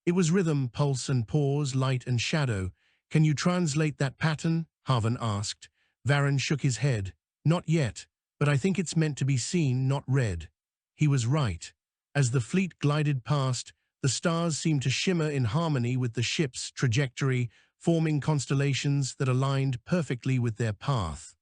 It was rhythm, pulse and pause, light and shadow. Can you translate that pattern? Harvan asked. Varen shook his head. Not yet, but I think it's meant to be seen, not read. He was right. As the fleet glided past, the stars seemed to shimmer in harmony with the ship's trajectory, forming constellations that aligned perfectly with their path.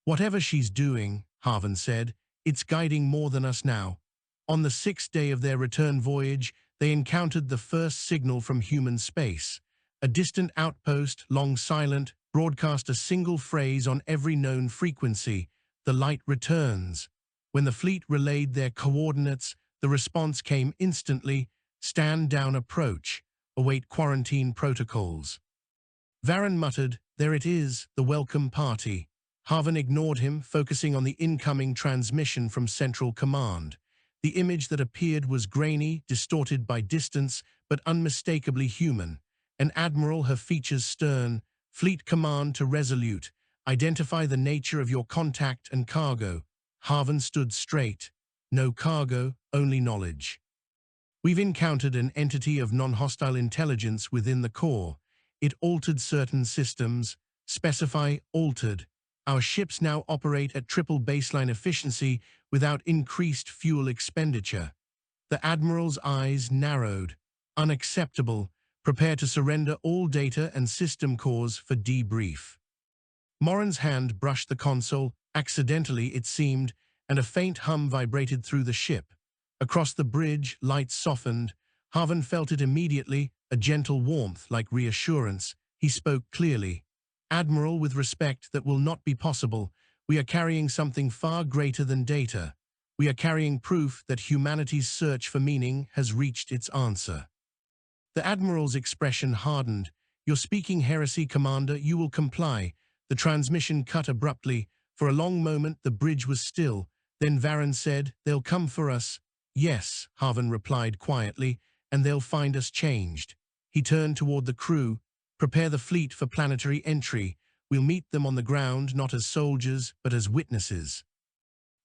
Whatever she's doing, Harvan said, it's guiding more than us now. On the 6th day of their return voyage, they encountered the first signal from human space. A distant outpost, long silent, broadcast a single phrase on every known frequency. The light returns. When the fleet relayed their coordinates, the response came instantly. Stand down, approach. Await quarantine protocols. Varen muttered, there it is, the welcome party. Harvan ignored him, focusing on the incoming transmission from Central Command. The image that appeared was grainy, distorted by distance, but unmistakably human. An admiral, her features stern. Fleet command to Resolute. Identify the nature of your contact and cargo. Harvan stood straight. No cargo, only knowledge. We've encountered an entity of non-hostile intelligence within the core. It altered certain systems. Specify altered. Our ships now operate at triple baseline efficiency without increased fuel expenditure. The Admiral's eyes narrowed. Unacceptable. Prepare to surrender all data and system cores for debrief. Morin's hand brushed the console, accidentally it seemed, and a faint hum vibrated through the ship. Across the bridge, lights softened. Harvan felt it immediately, a gentle warmth like reassurance. He spoke clearly. Admiral, with respect that will not be possible, we are carrying something far greater than data. We are carrying proof that humanity's search for meaning has reached its answer. The Admiral's expression hardened. You're speaking heresy, Commander, you will comply. The transmission cut abruptly. For a long moment the bridge was still. Then Varen said, they'll come for us. Yes, Harvan replied quietly, and they'll find us changed. He turned toward the crew. Prepare the fleet for planetary entry. We'll meet them on the ground, not as soldiers, but as witnesses.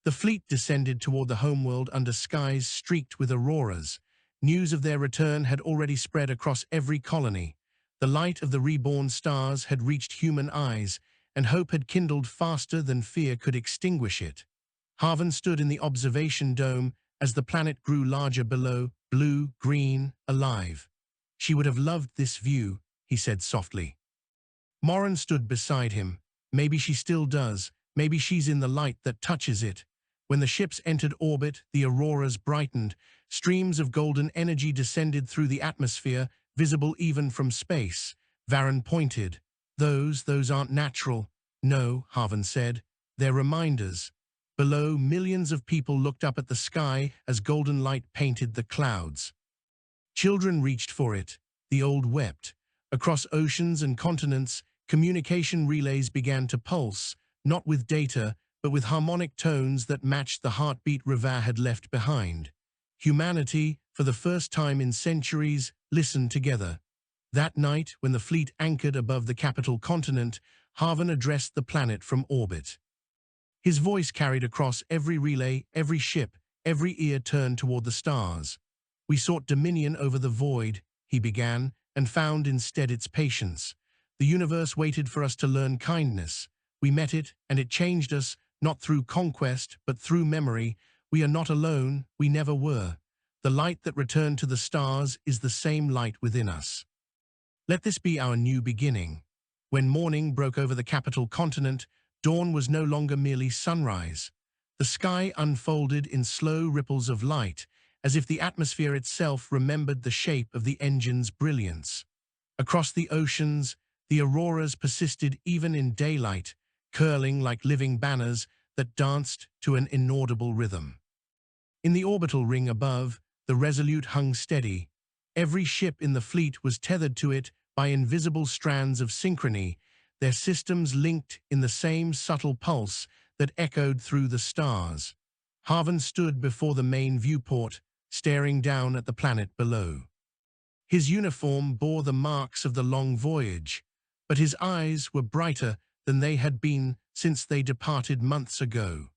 The fleet descended toward the homeworld under skies streaked with auroras. News of their return had already spread across every colony. The light of the reborn stars had reached human eyes, and hope had kindled faster than fear could extinguish it. Harvan stood in the observation dome as the planet grew larger below, blue, green, alive. She would have loved this view, he said softly. Morin stood beside him. Maybe she still does. Maybe she's in the light that touches it. When the ships entered orbit, the auroras brightened. Streams of golden energy descended through the atmosphere, visible even from space. Varen pointed. Those aren't natural. No, Harvan said. They're reminders. Below, millions of people looked up at the sky as golden light painted the clouds. Children reached for it. The old wept. Across oceans and continents, Communication relays began to pulse, not with data, but with harmonic tones that matched the heartbeat Reva had left behind. Humanity, for the first time in centuries, listened together. That night, when the fleet anchored above the capital continent, Harvan addressed the planet from orbit. His voice carried across every relay, every ship, every ear turned toward the stars. "We sought dominion over the void," he began, "and found instead its patience. The universe waited for us to learn kindness. We met it, and it changed us, not through conquest, but through memory. We are not alone, we never were. The light that returned to the stars is the same light within us. Let this be our new beginning." When morning broke over the capital continent, dawn was no longer merely sunrise. The sky unfolded in slow ripples of light, as if the atmosphere itself remembered the shape of the engine's brilliance. Across the oceans, the auroras persisted even in daylight, curling like living banners that danced to an inaudible rhythm. In the orbital ring above, the Resolute hung steady. Every ship in the fleet was tethered to it by invisible strands of synchrony, their systems linked in the same subtle pulse that echoed through the stars. Harvan stood before the main viewport, staring down at the planet below. His uniform bore the marks of the long voyage, but his eyes were brighter than they had been since they departed months ago.